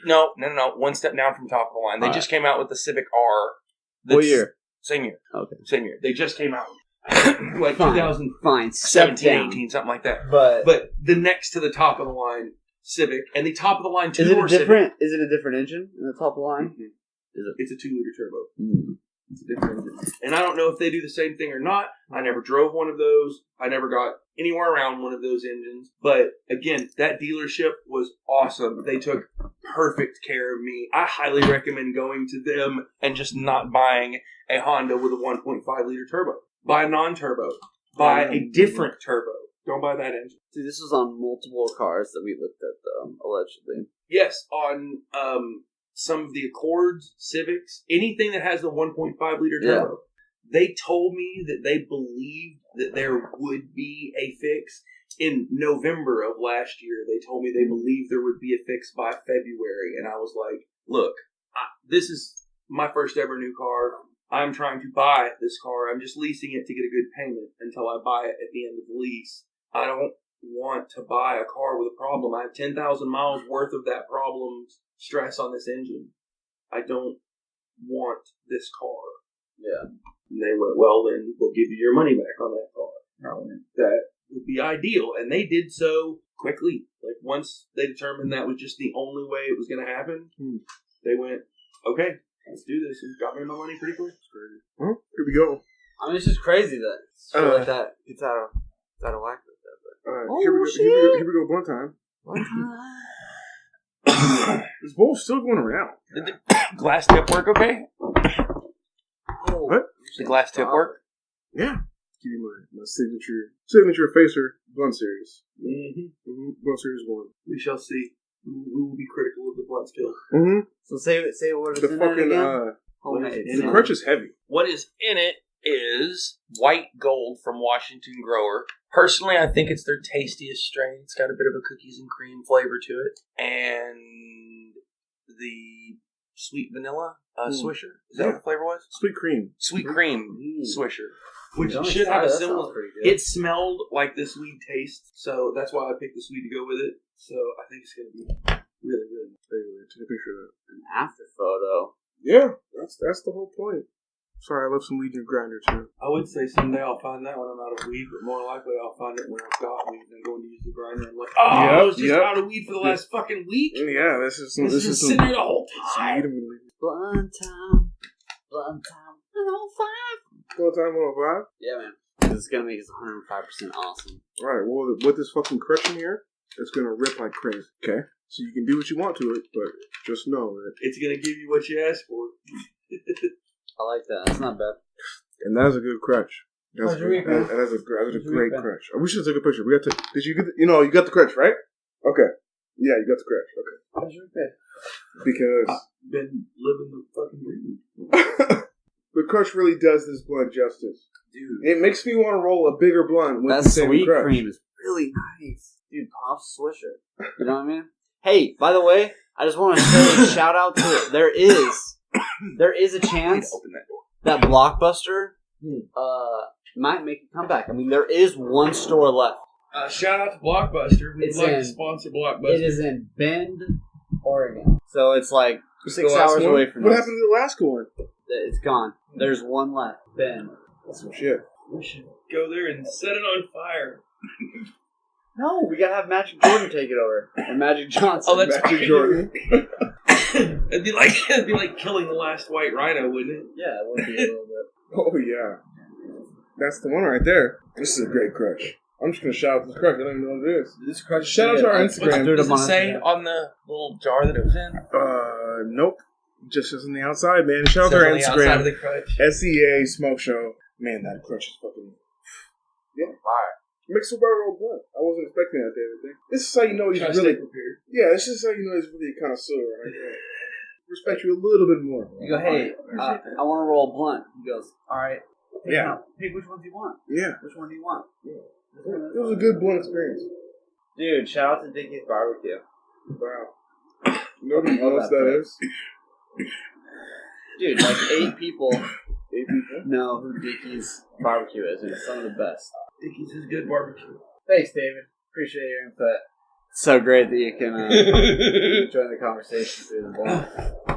No. One step down from top of the line. They just came out with the Civic R.
What year?
Same year.
Okay.
Same year. They just came out. Like 2017, 18, something like that. But the next to the top of the line Civic and the top of the line two-door Civic.
Is it a different engine in the top of the line?
Mm-hmm. It's a 2-liter turbo. It's a different engine. And I don't know if they do the same thing or not. I never drove one of those. I never got anywhere around one of those engines. But again, that dealership was awesome. They took perfect care of me. I highly recommend going to them and just not buying a Honda with a 1.5 liter turbo. Buy a non-turbo. Buy a different turbo. Don't buy that engine.
See, this was on multiple cars that we looked at, though, allegedly.
Yes, on some of the Accords, Civics, anything that has the 1.5 liter turbo. They told me that they believed that there would be a fix. In November of last year, they told me they believed there would be a fix by February. And I was like, look, this is my first ever new car. I'm trying to buy this car. I'm just leasing it to get a good payment until I buy it at the end of the lease. I don't want to buy a car with a problem. I have 10,000 miles worth of that problem's stress on this engine. I don't want this car.
Yeah.
And they went, well, then we'll give you your money back on that car. And I went, that would be ideal. And they did so quickly. Like, once they determined that was just the only way it was going to happen, they went, okay, let's do this. And got me my money pretty quick.
Well, here we go.
I mean, it's just crazy that like that gets out of whack with that. But.
All right, here we go. One time. This bowl's still going around.
Did the glass tip work okay?
What?
The glass tip work?
Yeah. Give you my signature facer blunt series. Mm-hmm. Blunt series 1.
We shall see. We will be critical of the blunt skill.
Mm-hmm.
So say what is
the
in
fucking,
it again?
the crutch is heavy.
What is in it is white gold from Washington Grower. Personally, I think it's their tastiest strain. It's got a bit of a cookies and cream flavor to it. And the sweet vanilla Swisher. Is that what the flavor was?
Sweet cream.
Sweet cream Swisher. Which should have a similar... It smelled like the Swede taste, so that's why I picked the Swede to go with it. So I think it's going to be really, really nice.
Take a picture of that.
An after photo.
Yeah, that's the whole point. Sorry, I left some weed in your grinder too.
I would say someday I'll find that when I'm out of weed, but more likely I'll find it when I've got weed and going to use the grinder and like, I was just out of weed for the last fucking week.
Yeah, this is
sitting there the whole time.
Blunt time. 105.
Blunt time 105?
Yeah, man. This is gonna make us 105% awesome.
Alright, well, with this fucking crush in here, it's gonna rip like crazy, okay? So you can do what you want to it, but just know that
it's gonna give you what you asked for.
I like that. That's not bad.
And that is a good crutch. That's a great crutch. I wish I took a picture. We got to. Did you get? You got the crutch, right? Okay. Yeah, you got the crutch. Okay.
How's your bed?
Because
I've been living the fucking dream.
The crutch really does this blunt justice, dude. It makes me want to roll a bigger blunt with
that
the same
sweet
crutch.
cream is really nice, dude. Pop Swisher. You know what I mean? Hey, by the way, I just want to say shout out to it. There is a chance that Blockbuster might make a comeback. I mean, there is one store left.
Shout out to Blockbuster. We'd like to sponsor Blockbuster.
It is in Bend, Oregon. So it's like 6 hours away from us.
What happened to the last one?
It's gone. There's one left. Bend.
That's some shit.
We should go there and set it on fire.
No, we gotta have Magic Jordan take it over. Or Magic Johnson.
Oh, that's
Magic Jordan.
It'd be like killing the last white rhino, wouldn't it?
Yeah, it would be a little bit.
Oh yeah, that's the one right there. This is a great crutch. I'm just gonna shout out this crutch. I don't even know what it is.
This crutch.
Shout out to our Instagram.
What does it say on the little jar that it was in?
Nope. Just as on the outside, man. Shout out to our Instagram.
Of the crutch.
SEA Smoke Show. Man, that crutch is fucking
fire.
Mixed with barrel blunt. I wasn't expecting that, David. This is how you know he's really
prepared.
Yeah, this is how you know he's really a connoisseur. Right? Respect you a little bit more.
You go, hey, I want to roll a blunt. He goes, all right. Pick which ones you want.
Yeah.
Which one do you want?
Yeah. It was a good blunt experience.
Dude, shout out to Dickie's Barbecue.
Wow. You know who else that is?
Dude, like 8 people.
8 people?
Know who Dickie's Barbecue is, and it's some of the best.
Dickie's is good barbecue.
Thanks, David. Appreciate your input. So great that you can join the conversation through the blunt.
Apologize, I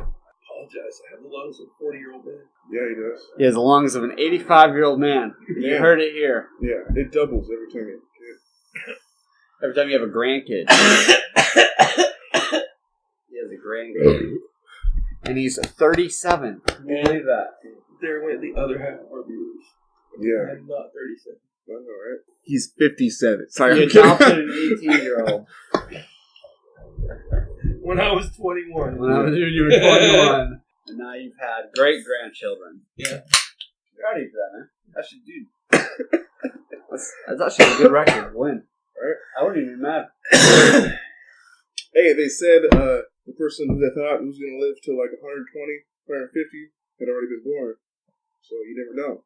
have the lungs of a 40-year-old man.
Yeah, he does.
He has the lungs of an 85-year-old man. You heard it here.
Yeah, it doubles every time you have a kid.
Every time you have a grandkid. He has a grandkid. And he's 37. Can you believe that?
There went the other half of our viewers.
Yeah.
I'm not 37.
I know, right? He's 57. Sorry,
he adopted an 18-year-old.
When I was 21.
When you were 21. And now you've had great-grandchildren.
Yeah.
You're ready for that, man. Actually, dude. That's actually a good record. Win.
Right?
I wouldn't even be mad.
Hey, they said the person who they thought was going to live till like 120, 150 had already been born. So you never know.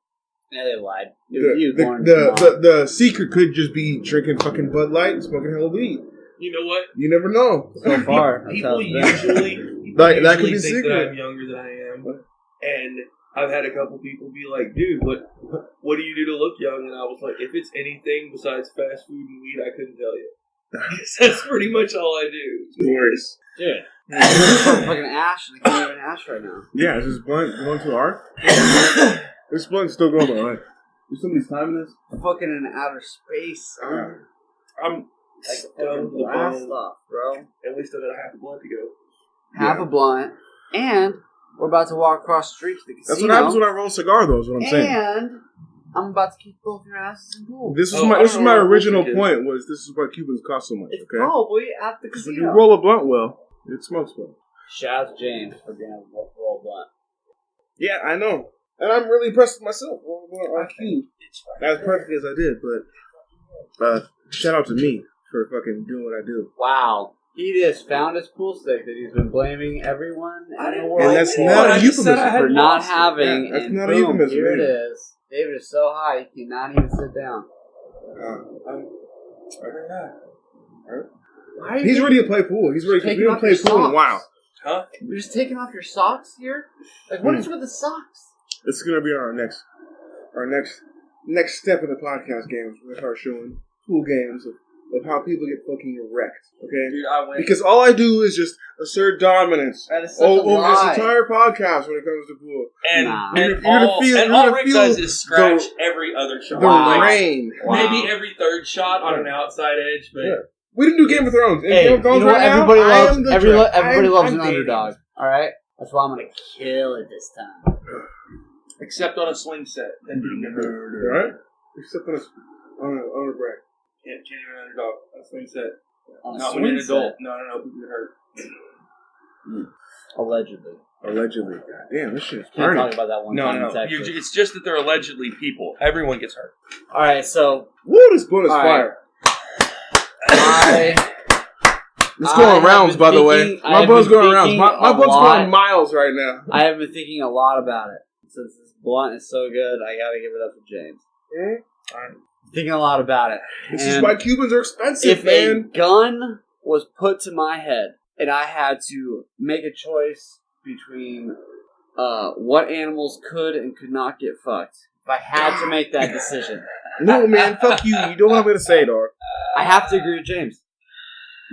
Yeah, they lied.
The secret could just be drinking fucking Bud Light and smoking hella weed.
You know what?
You never know.
So far,
people usually
that could be
think
secret.
that I'm younger than I am, and I've had a couple people be like, "Dude, what do you do to look young?" And I was like, "If it's anything besides fast food and weed, I couldn't tell you." That's pretty much all I do.
Nice.
Dude. Fucking ash. I can't even ash right now.
Yeah, is this blunt going too hard? This blunt's still going alright. Is somebody's timing this?
Fucking in outer space.
I'm
like
stoned to the
blast
bone.
off, bro.
At least I got a half a blunt to go.
Half a blunt, and we're about to walk across the street to the casino.
That's what happens when I roll a cigar, though. Is what I'm saying.
And I'm about to keep both your asses in pool.
This is my original point. Was this is why Cubans cost so much?
It's
okay,
probably at the casino.
When you roll a blunt well, it smokes well.
Shout out to James for being able to roll a blunt.
Yeah, I know. And I'm really impressed with myself. As perfect as I did, but shout out to me for fucking doing what I do.
Wow. He just found his pool stick that he's been blaming everyone in the world
and that's not a euphemism
for not having.
Yeah, that's
and
not
boom,
a euphemism.
Here it is. David is so high he cannot even sit down.
He's ready to play pool. He's ready to play pool in a while.
Huh?
You're just taking off your socks here? Like, what is with the socks?
This is gonna be our next step in the podcast games. We're gonna start showing pool games of of how people get fucking wrecked. Okay,
Dude, I went
because all I do is just assert dominance
That is such a
over this
lie.
entire podcast when it comes to pool.
and
Nah.
and
You're gonna
all,
feel-
and
you're
all
gonna
Rick
feel
does is scratch
the-
every other shot.
The
Wow.
rain.
Maybe every third shot on an outside edge, but
Yeah. We didn't do Game of Thrones. In
Hey,
Game
you
of Thrones
know what?
right now,
Everybody
I
loves
am the
everybody loves an
I'm
underdog. All right, that's why I'm gonna kill it this time.
except on a swing set, then you can get hurt.
Right? Except on a break.
Can't even underdog on a swing set.
On a
Not when you're an
swing
adult.
set.
No, people get hurt.
Allegedly.
Allegedly. God damn, this shit is
Can't
burning.
talk about that one time in Texas.
It's just that they're allegedly people. Everyone gets hurt.
All right, so
Woo, this blunt is
All right.
fire.
I
It's
I
going
have
rounds,
been
by the way.
thinking- I
My
have
blunt's
been
going rounds.
thinking
My
a
blunt's
lot.
going miles right now.
I have been thinking a lot about it. Since this blunt is so good, I gotta give it up to James. Thinking a lot about it.
This is
And
why Cubans are expensive,
if
man.
a gun was put to my head and I had to make a choice between what animals could and could not get fucked, if I had to make that decision,
No, man, fuck you. You know what I'm going to say, dog.
I have to agree with James.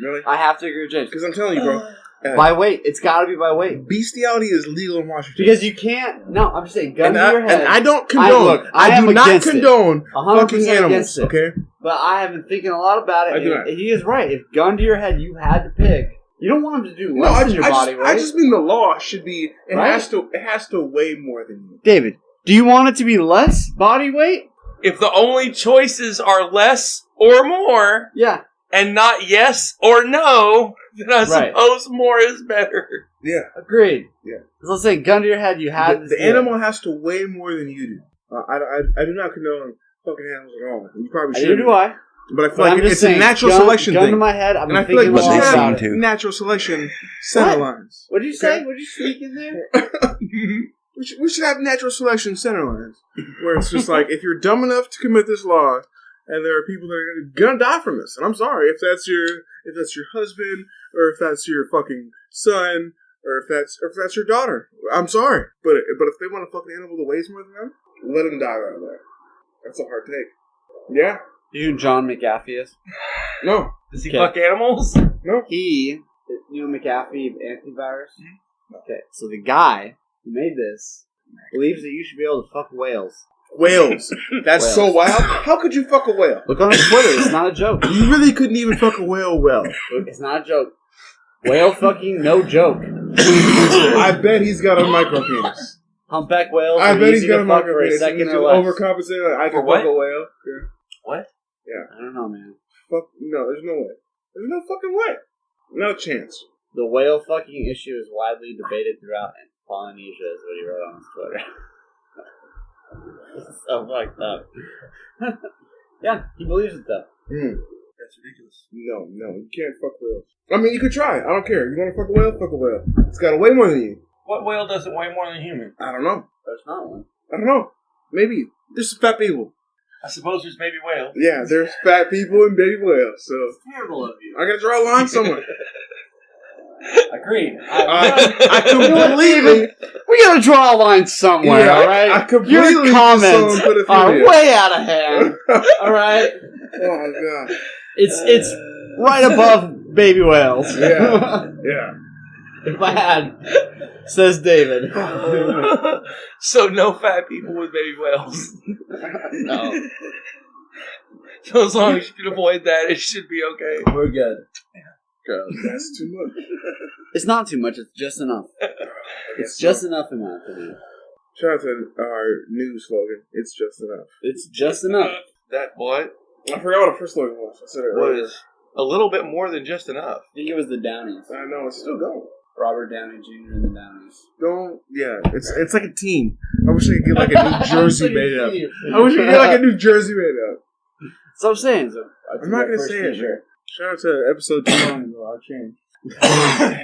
Really?
I have to agree with James.
Because I'm telling you, bro.
By weight. It's gotta be by weight.
Bestiality is legal in Washington.
Because you can't... No, I'm just saying, gun to your head.
And I don't condone.
I
I
am
do not
against it.
condone
100%
fucking animals,
against it.
okay?
But I have been thinking a lot about it.
I do
and
not.
he is right. If gun to your head, you had to pick. You don't want him to do
No,
less than your body, right?
I just mean the law should be... It
Right?
has to weigh more than you.
David, do you want it to be less body weight?
If the only choices are less or more,
Yeah.
and not yes or no, then I
Right.
suppose more is better.
Yeah.
Agreed.
Yeah.
So let's say gun to your head, you had
The
to do
animal has to weigh more than you do. I do not condone fucking animals at all. You probably
it.
should.
Neither do I.
But I feel
But
like
I'm just
it's a
saying,
natural
gun,
selection
gun
thing.
to my head, I've
And I
been
feel like
thinking
we
a
should
lot
have
about it.
natural selection center
What?
lines.
What did you
Okay.
say? What did you sneak in there?
We should have natural selection center lines. Where it's just like, if you're dumb enough to commit this law, and there are people that are gonna die from this. And I'm sorry, if that's your husband, or if that's your fucking son, or if that's your daughter. I'm sorry. But if they want a fucking animal that weighs more than them, let them die out of there. That's a hard take. Yeah.
You know who John McAfee is?
No.
Does he
Okay.
fuck animals?
No.
You know McAfee of antivirus? Okay, so the guy who made this believes that you should be able to fuck whales.
Whales. That's
Whales.
so wild. How could you fuck a whale?
Look on his Twitter, it's not a joke.
You really couldn't even fuck a whale well.
It's not a joke. Whale fucking, no joke.
I bet he's got a micro penis.
Humpback whales
I
are
bet he's
easy
got
to
a
fuck
micro
for a
penis.
second
He's
or
just
less.
overcompensating. Like, I
For
can
what?
fuck a whale. Yeah.
What?
I don't know, man.
Fuck. No, there's no way. There's no fucking way. No chance.
The whale fucking issue is widely debated throughout Polynesia, is what he wrote on his Twitter. This is so fucked up. Yeah, he believes it though.
That's ridiculous.
No, you can't fuck whales. I mean, you could try. I don't care. You want to fuck a whale? Fuck a whale. It's got to weigh more than you.
What whale doesn't weigh more than a human?
I don't know.
There's not one.
I don't know. Maybe. There's some fat people.
I suppose there's baby whales.
Yeah, there's fat people and baby whales. So
Terrible of you.
I gotta draw a line somewhere.
Agreed.
I completely.
We gotta draw a line somewhere,
Yeah,
alright?
I completely
Your
just
comments
put it
are
through here.
way out of hand, alright?
Oh my god.
It's right above baby whales.
Yeah. Yeah.
If I had, says David.
So no fat people with baby whales.
No.
So as long as you can avoid that, it should be okay.
We're good.
That's too much.
It's not too much, it's just enough. It's just enough in my opinion.
Shout out to our new slogan. It's just enough.
It's just enough.
That what
I forgot what our first slogan was. I said it earlier.
was a little bit more than just enough.
I think it was the Downies.
I know it's still going.
Robert Downey Jr. and the Downies.
Don't. Yeah, it's like a team. I wish I could get like a New Jersey made up. I wish I could get like a New Jersey made up.
So I'm saying. So
I'm not gonna say it. Man. Shout out to episode 2. I'll change.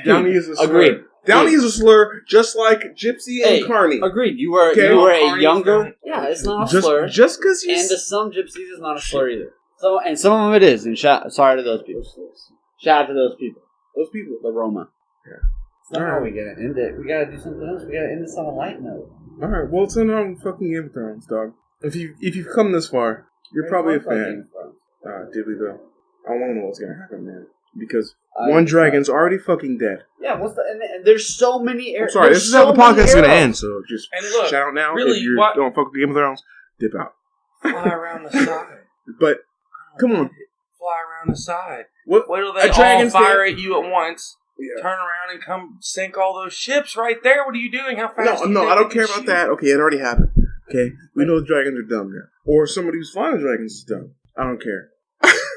Downey is a slur.
Agreed.
Downey is a slur, just like Gypsy and
Hey,
Carney.
Agreed. You were
Okay.
you were a
Carney's
younger.
fine.
Yeah, it's not a slur.
Just because you.
And to some gypsies, it's not a slur either. So and some of them it is. And sorry to those people. Shout out to those people.
Those people.
The Roma.
Yeah.
It's not how we gotta end it. We gotta do something else. We gotta end this on a light note.
All right. Well, it's on fucking Game of Thrones, dog. If you've come this far, you're probably a fan. Did we though? I want to know what's gonna happen, man. Because one dragon's already fucking dead.
Yeah, and there's so many arrows.
I'm sorry, this is how the podcast is gonna end. So just shout out now.
Really,
if you don't fuck with Game of Thrones, dip out.
Fly around the side.
But come on,
fly around the side.
What
will they all fire at you at once? Yeah. Turn around and come sink all those ships right there. What are you doing? How fast?
No, I don't care about that. Okay, it already happened. Okay, we know the dragons are dumb now, or somebody who's flying the dragons is dumb. I don't care.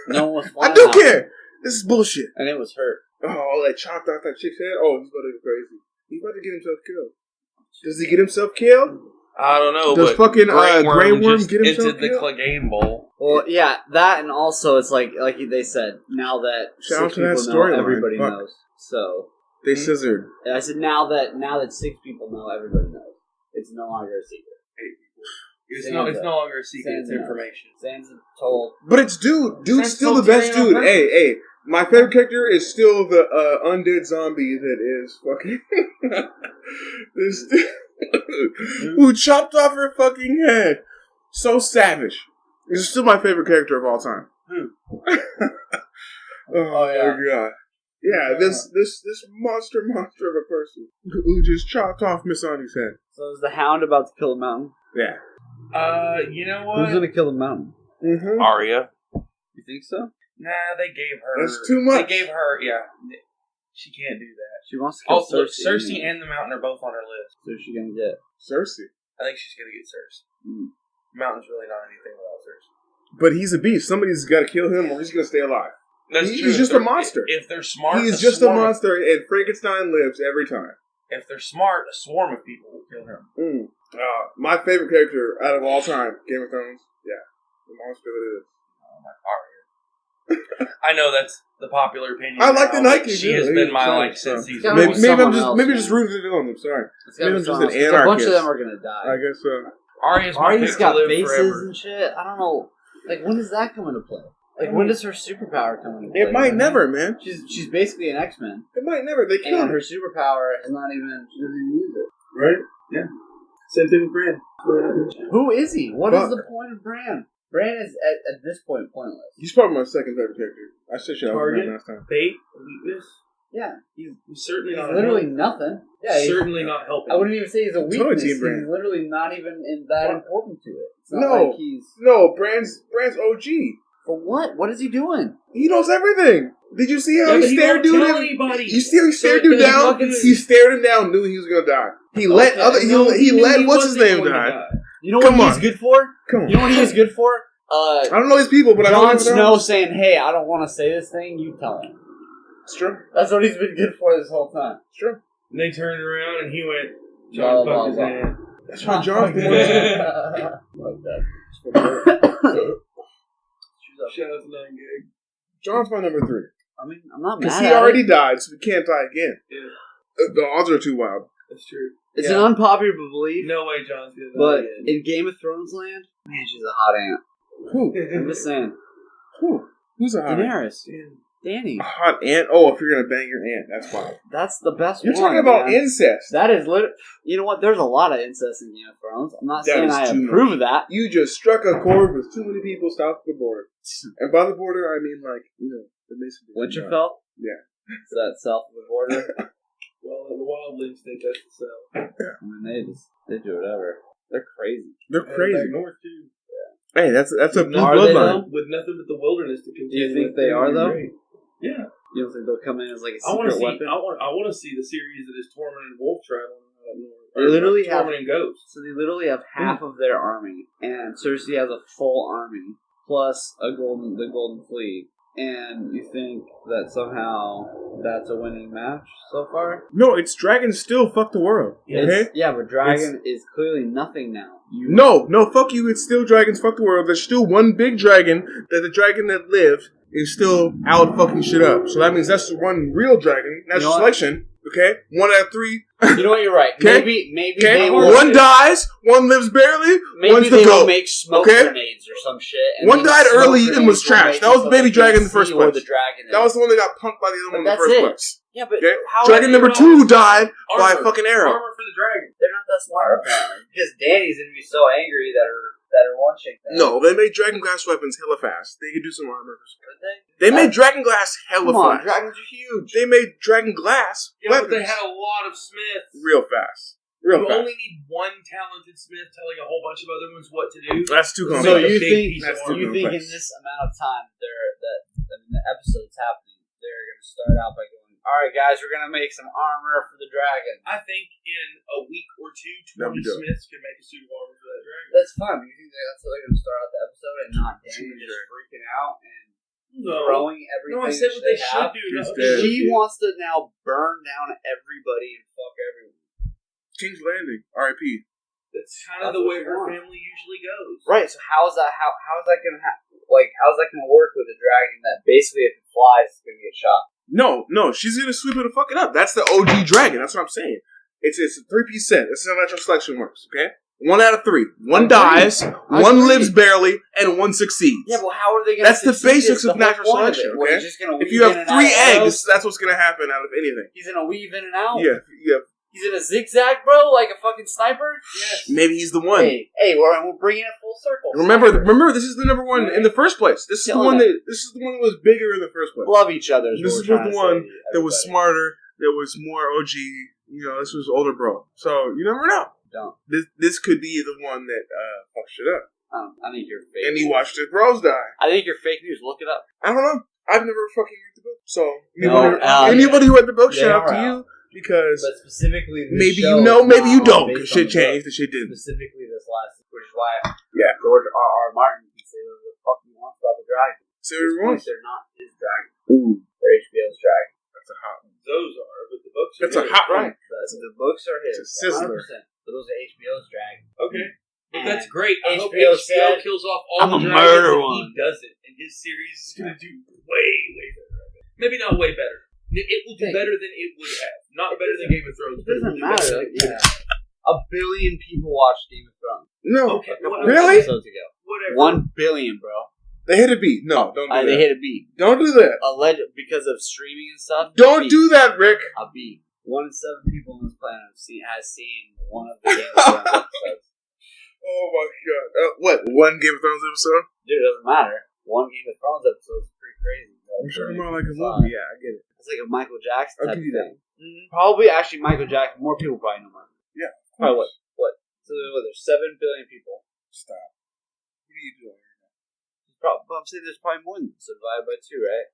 No one was flying.
I do care. This is bullshit.
And it was hurt.
Oh, they chopped off that chick's head. Oh, he's about to go crazy. He's about to get himself killed. Does he get himself killed?
I don't know.
Does
but
fucking Grey Worm get himself
into the Clegane Bowl?
Well, yeah, that, and also it's like they said, now that
shout
6 people know, everybody knows. So
they scissored.
I said now that 6 people know, everybody knows. It's no longer a secret.
8 people. It's no longer a secret. It's information.
Sansa told.
But it's dude's still the best dude. Hey, my favorite character is still the undead zombie that is fucking this dude who chopped off her fucking head. So savage. He's still my favorite character of all time. Oh my god. Yeah, this monster of a person who just chopped off Miss Annie's head.
So is the Hound about to kill the Mountain?
Yeah.
You know what?
Who's gonna kill the Mountain?
Mm-hmm.
Arya.
You think so?
Nah, they gave her.
That's too much.
They gave her. Yeah, she can't do that.
She wants to kill Cersei.
Cersei and the Mountain are both on her list.
Who's she gonna get?
Cersei.
I think she's gonna get Cersei. Mountain's really not anything without Cersei.
But he's a beast. Somebody's got to kill him, or he's gonna stay alive.
That's true.
He's just a monster.
If they're smart,
he's just a monster, and Frankenstein lives every time.
If they're smart, a swarm of people will kill him.
My favorite character out of all time, Game of Thrones. Yeah, the monster that is.
Arya. I know that's the popular opinion.
I like the Night King.
She has been my like since season.
Maybe I'm just rooting on them. Sorry, maybe I'm just an anarchist.
A bunch of them are gonna die.
I guess so.
Arya's
got faces and shit. I don't know. Like, when does that come into play? Like, when does her superpower come into play?
It might never, man.
She's basically an X-Men.
It might never. They killed her.
Her superpower is not even. She doesn't even use it.
Right? Yeah. Same thing with Bran.
Who is he? What is the point of Bran? Bran is at this point pointless.
He's probably my second favorite character. I said
Target,
last time.
Bait, weakness.
Yeah,
he's certainly
not literally nothing. Yeah,
certainly not helping.
I wouldn't even say he's a weakness. He's literally not even that important to it. It's not like he's
Bran's OG.
For what? What is he doing?
He knows everything. Did you see how he stared dude down? You see how he stared dude down? He stared him down, knew he was gonna die. He let what's his name die.
You know what he's good for?
Come on.
You know what he's good for?
I don't know these people, but
Jon Snow saying, "Hey, I don't want to say this thing. You tell him."
It's true.
That's what he's been good for this whole time.
It's true.
And they turned around and he went, Jon fucked his hand.
That's why Jon's been
like that.
Shout out to 9GAG.
Jon's my number 3.
I mean, I'm not mad.
Because he already died, so we can't die again.
Yeah.
The odds are too wild.
That's true.
It's an unpopular belief.
No way Jon's gonna die.
But in Game of Thrones land, man, she's a hot aunt.
Who?
I'm just saying.
Who's a hot
Daenerys.
aunt?
Danny.
A hot aunt? Oh, if you're gonna bang your aunt, that's wild.
That's the best
You're talking about incest.
That is you know what? There's a lot of incest in Game of Thrones. I'm not saying I approve of that.
You just struck a chord with too many people south of the border. And by the border, I mean, like, the Mason.
Winterfell?
Yeah.
Is that south of the border?
Well, the wildlings think that's the south.
I mean, they do whatever. They're crazy.
They're crazy.
North, too.
Hey, that's a blue
bloodline. With nothing but the wilderness to continue.
Do you think they are, though?
Yeah.
You don't think they'll come in as like a secret weapon?
I want to see the series that is Tormund and Wolf traveling up north.
They literally have
Tormund and Ghost.
So they literally have half of their army, and Cersei has a full army plus the Golden Fleet. And you think that somehow that's a winning match so far?
No, it's dragons still fuck the world. Okay?
Yeah, but dragon is clearly nothing now.
No, fuck you. It's still dragons fuck the world. There's still one big dragon that the dragon that lived is still out fucking shit up. So that means that's the one real dragon. Natural selection. Okay? 1 out of 3.
You know what? You're right.
Okay?
Maybe
they will. One dies, one lives barely, one's the
they
goat.
will make smoke grenades or some shit. And
one died early and was trash. That was the baby dragon in the first place. That was the one that got punked by the other one in the first place.
Yeah, but
dragon number 2 died by a fucking arrow.
Armor for the dragon.
They're not that smart. Because Dany's gonna be so angry that better one chick.
No, they made Dragonglass weapons hella fast. They could do some armor.
Could they?
They made Dragonglass hella
Come on,
fast.
dragons are huge.
They made Dragonglass
Yeah,
weapons
but they had a lot of smiths.
real fast.
You only need one talented smith telling a whole bunch of other ones what to do.
That's too complex.
So
Like a
you
big
think
piece of
too
you
armor.
think
complex.
in this amount of time the episode's happening, they're going to start out by going, all right, guys, we're going to make some armor for the dragon.
I think in a week or two,
That'd
20
be dope.
smiths can make a suit of armor for that dragon.
That's fine. But you think that's how they're going to start out the episode and not Danny just freaking out and throwing everything?
No, I said what they should
have?
do.
He's
Not what
dead.
they
He
should do.
wants to now burn down everybody and fuck everyone.
King's Landing, R.I.P.
That's kind of
That's
the
what
way
you
her
want.
family usually goes.
Right. So how's that going to happen? Like, how's that going to work with a dragon that basically, if it flies, it's going to get shot?
No, she's gonna sweep it and fuck it up. That's the OG dragon. That's what I'm saying. It's a 3-piece set. That's how natural selection works. Okay, 1 out of 3. One dies, one lives barely, and one succeeds.
Yeah, well, how are they going to
That's the basics of natural selection. Okay, if you have 3 eggs, that's what's gonna happen out of anything.
He's going to weave in and out?
Yeah.
He's in a zigzag, bro, like a fucking sniper?
Yes.
Maybe he's the one.
Hey, we're bringing it full circle.
Remember,
Snipers.
this is the number 1 in the first place. This is the
Killing
one that was bigger in the first place.
Love each other.
This was the one that was smarter, that was more OG. You know, this was older bro. So you never know.
Don't.
This could be the one that fucks shit up.
I think you're fake.
And he watched his bros die.
I think you're fake news. Look it up.
I don't know. I've never fucking read the book. So
No,
anybody who read the book,
Yeah,
shout out to
right.
you because
But specifically, this
maybe
show
you know,
is
maybe you
not
don't.
based
Because
on
shit
the book.
changed and shit didn't.
Specifically, this last, which is why
Yeah.
George R.R. Martin can say whatever the fuck he wants about the dragon.
So
At this
everyone,
point, they're not his dragon.
ooh,
They're HBO's dragon.
that's a hot one.
Those are, but the books are
That's a
his.
hot one.
The books are his.
It's a sizzler.
100%. But those are HBO's dragon.
Okay.
And
That's great. I hope
HBO
HBO
said,
kills off all
I'm
the
a
dragons
murder
and
one.
he doesn't. And his series is going to do way, way better. Maybe not way better. It will do better than it would have. Not better than Game of Thrones.
It doesn't matter.
Yeah.
A billion people watched Game of Thrones.
No,
Okay.
A couple
Really?
episodes ago.
Whatever.
1 billion, bro.
they hit a beat. No, don't do that.
They hit a beat.
Don't do that.
Alleged because of streaming and stuff.
Don't do that, Rick.
A beat. 1 in 7 people on this planet has seen one of the Game of Thrones episodes.
Oh my god. What? 1 Game of Thrones episode?
Dude, it doesn't matter. 1 Game of Thrones episode is pretty crazy.
I'm talking about like a movie. Yeah, I get it.
It's like a Michael Jackson
I'll
type
give you
thing. Probably, actually, Michael Jackson. More people probably know Michael.
Yeah.
Probably what? So there's 7 billion people.
Stop. What are you doing?
But I'm saying there's probably more than so divided by 2, right?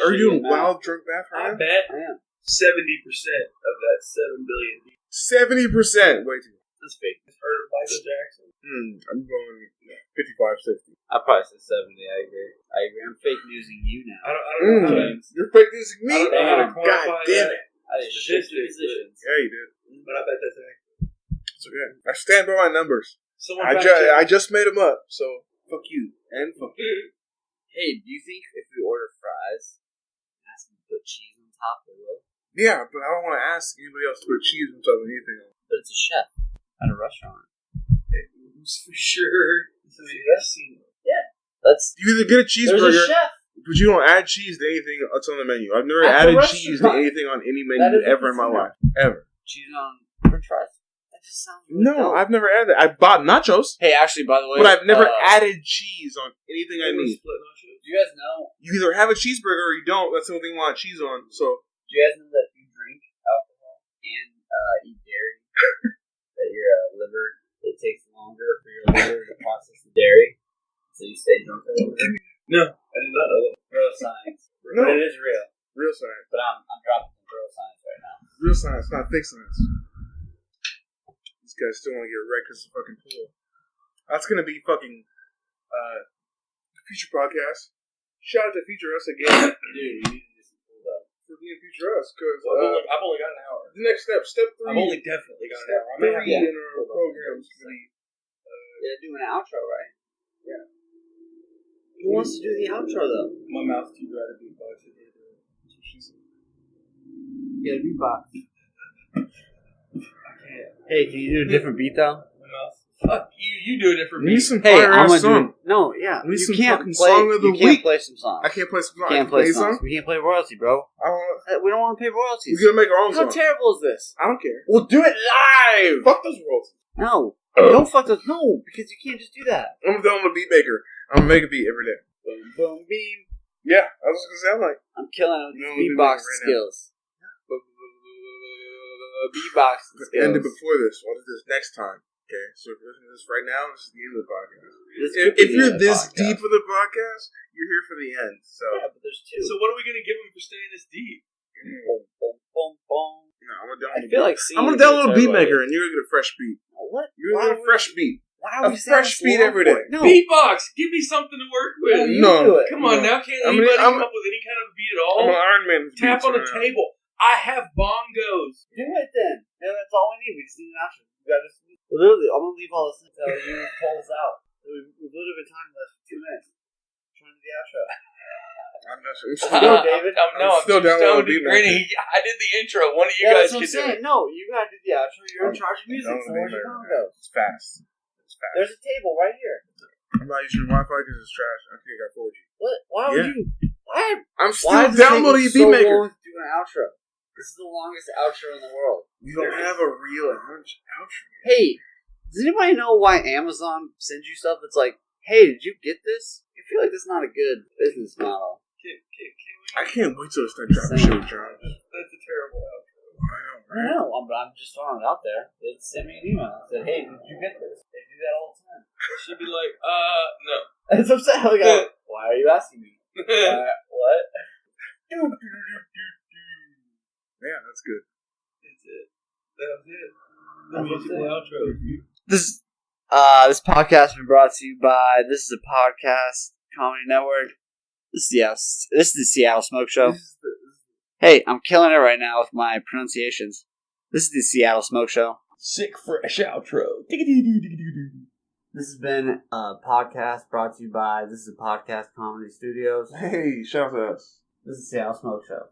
Are you doing
math.
wild drunk math
I
right now?
bet
I am.
70% of that 7 billion people
70%. Wait.
That's fake.
has heard of Michael Jackson.
I'm going 55-60.
I probably said 70. I agree. I'm fake newsing you now.
I don't know. how to-
You're fake news me?
I don't know how to quantify
God damn
that.
it.
I did shift
Statistics,
positions.
Yeah, you did.
But I bet that's accurate.
It's okay. I stand by my numbers.
Someone
I just made them up, so fuck you and fuck you.
Hey, do you think if we order fries, ask them to put cheese on top, they will?
Yeah, but I don't want to ask anybody else to put cheese on top of anything else.
But it's a chef at a restaurant.
For sure. I've seen it.
That's
You either get a
there's a
cheeseburger,
chef.
but you don't add cheese to anything that's on the menu. I've never
At the
added cheese to
restaurant.
anything on any
That
menu
is a
ever in my
casino.
life. Ever.
Cheese on French fries. That just sounds really
No,
dope.
I've never added that. I bought nachos,
Hey, actually, by the way,
but I've never added cheese on anything I need.
Split nachos.
Do you guys know?
You either have a cheeseburger or you don't. That's the only thing I want cheese on. So,
Do you guys know that if you drink alcohol and eat dairy, that your liver it takes longer for your liver to process the dairy, so you stay drunk a little bit.
No, I did not know that.
Bro science,
No.
but it is real.
real science.
But I'm dropping some bro science right now.
Real science, not fake science. These guys still want to get wrecked as a fucking pool. That's going to be fucking future podcast. Shout out to Future Us again.
Dude, you need to do some cool stuff.
For being Future Us, because
I've only got an hour.
the next step 3.
I've only definitely got an hour. I
Step
may have
3
to.
in our program is going to be
Yeah, do an outro, right?
Yeah.
Who wants to do the outro though?
My mouth's too dry to beatbox. That's what she said.
Yeah, beatbox.
I can't.
Hey, can you do a different beat though?
My mouth. Fuck you. You do it for
We need
me.
some
Hey,
fire
I'm
ass
gonna
song.
do. No, yeah,
We need
you
some
can't
fucking
play.
song of the
You can't
week.
play some songs.
I can't play some songs.
Can't
I can
play
a
songs.
song.
We can't play royalty, bro.
I don't,
We don't want to pay royalties.
we're going to make our own
How
song.
terrible is this?
I don't care.
We'll do it live.
Fuck those rules.
No, Don't fuck those. No, because you can't just do that.
I'm a beat maker. I'm gonna make a beat every day.
Boom, boom, beam.
Yeah, I was gonna say
I'm killing it with beatbox skills. Beatbox skills.
Ended before this. What is this next time? Okay, so if you're listening to this right now, this is the end of the podcast. If you're this deep in the podcast, you're here for the end. So
yeah, but there's two.
So what are we gonna give him for staying this deep?
Boom, boom, boom, boom.
No, I'm gonna download Beatmaker, and you're gonna get a fresh beat.
What?
You're gonna get a fresh beat.
Wow,
a fresh beat every day.
No. Beatbox! Give me something to work with.
No.
Come on now, can't anybody come up with any kind of beat at all?
I'm an Iron Man.
Tap on the table. I have bongos.
Do it then. No, that's all we need. We just need an option. Literally, I'm gonna leave all this until you pull this out. We've literally been talking about this for 2 minutes. Trying to do the outro.
I'm David.
I'm still downloading Beatmaker. I did the intro. One of you guys can do it.
No, you gotta do the outro. You're in charge of music, so where's your bongos?
It's fast.
There's a table right here.
I'm not using Wi-Fi because it's trash. Okay, I got 4G.
What? Why would you? Why?
I'm still downloading Beatmaker.
So long to do an outro. This is the longest outro in the world.
You don't have a real outro.
Hey, does anybody know why Amazon sends you stuff that's like, hey, did you get this? I feel like that's not a good business model.
I can't wait till it's done dropping shit, John.
That's a terrible outro.
I know, but I'm just throwing it out there. They sent me an email and said, hey, did you get this? They do that all the time.
She'd be like, no.
That's what I'm saying. Like, why are you asking me? What?
Yeah, that's good.
That's it. That was it. The musical outro.
This podcast has been brought to you by This Is a Podcast Comedy Network. This is the Seattle Smoke Show. Hey, I'm killing it right now with my pronunciations. This is the Seattle Smoke Show.
Sick fresh outro.
This has been a podcast brought to you by This Is a Podcast Comedy Studios.
Hey, shout out to us.
This is the Seattle Smoke Show.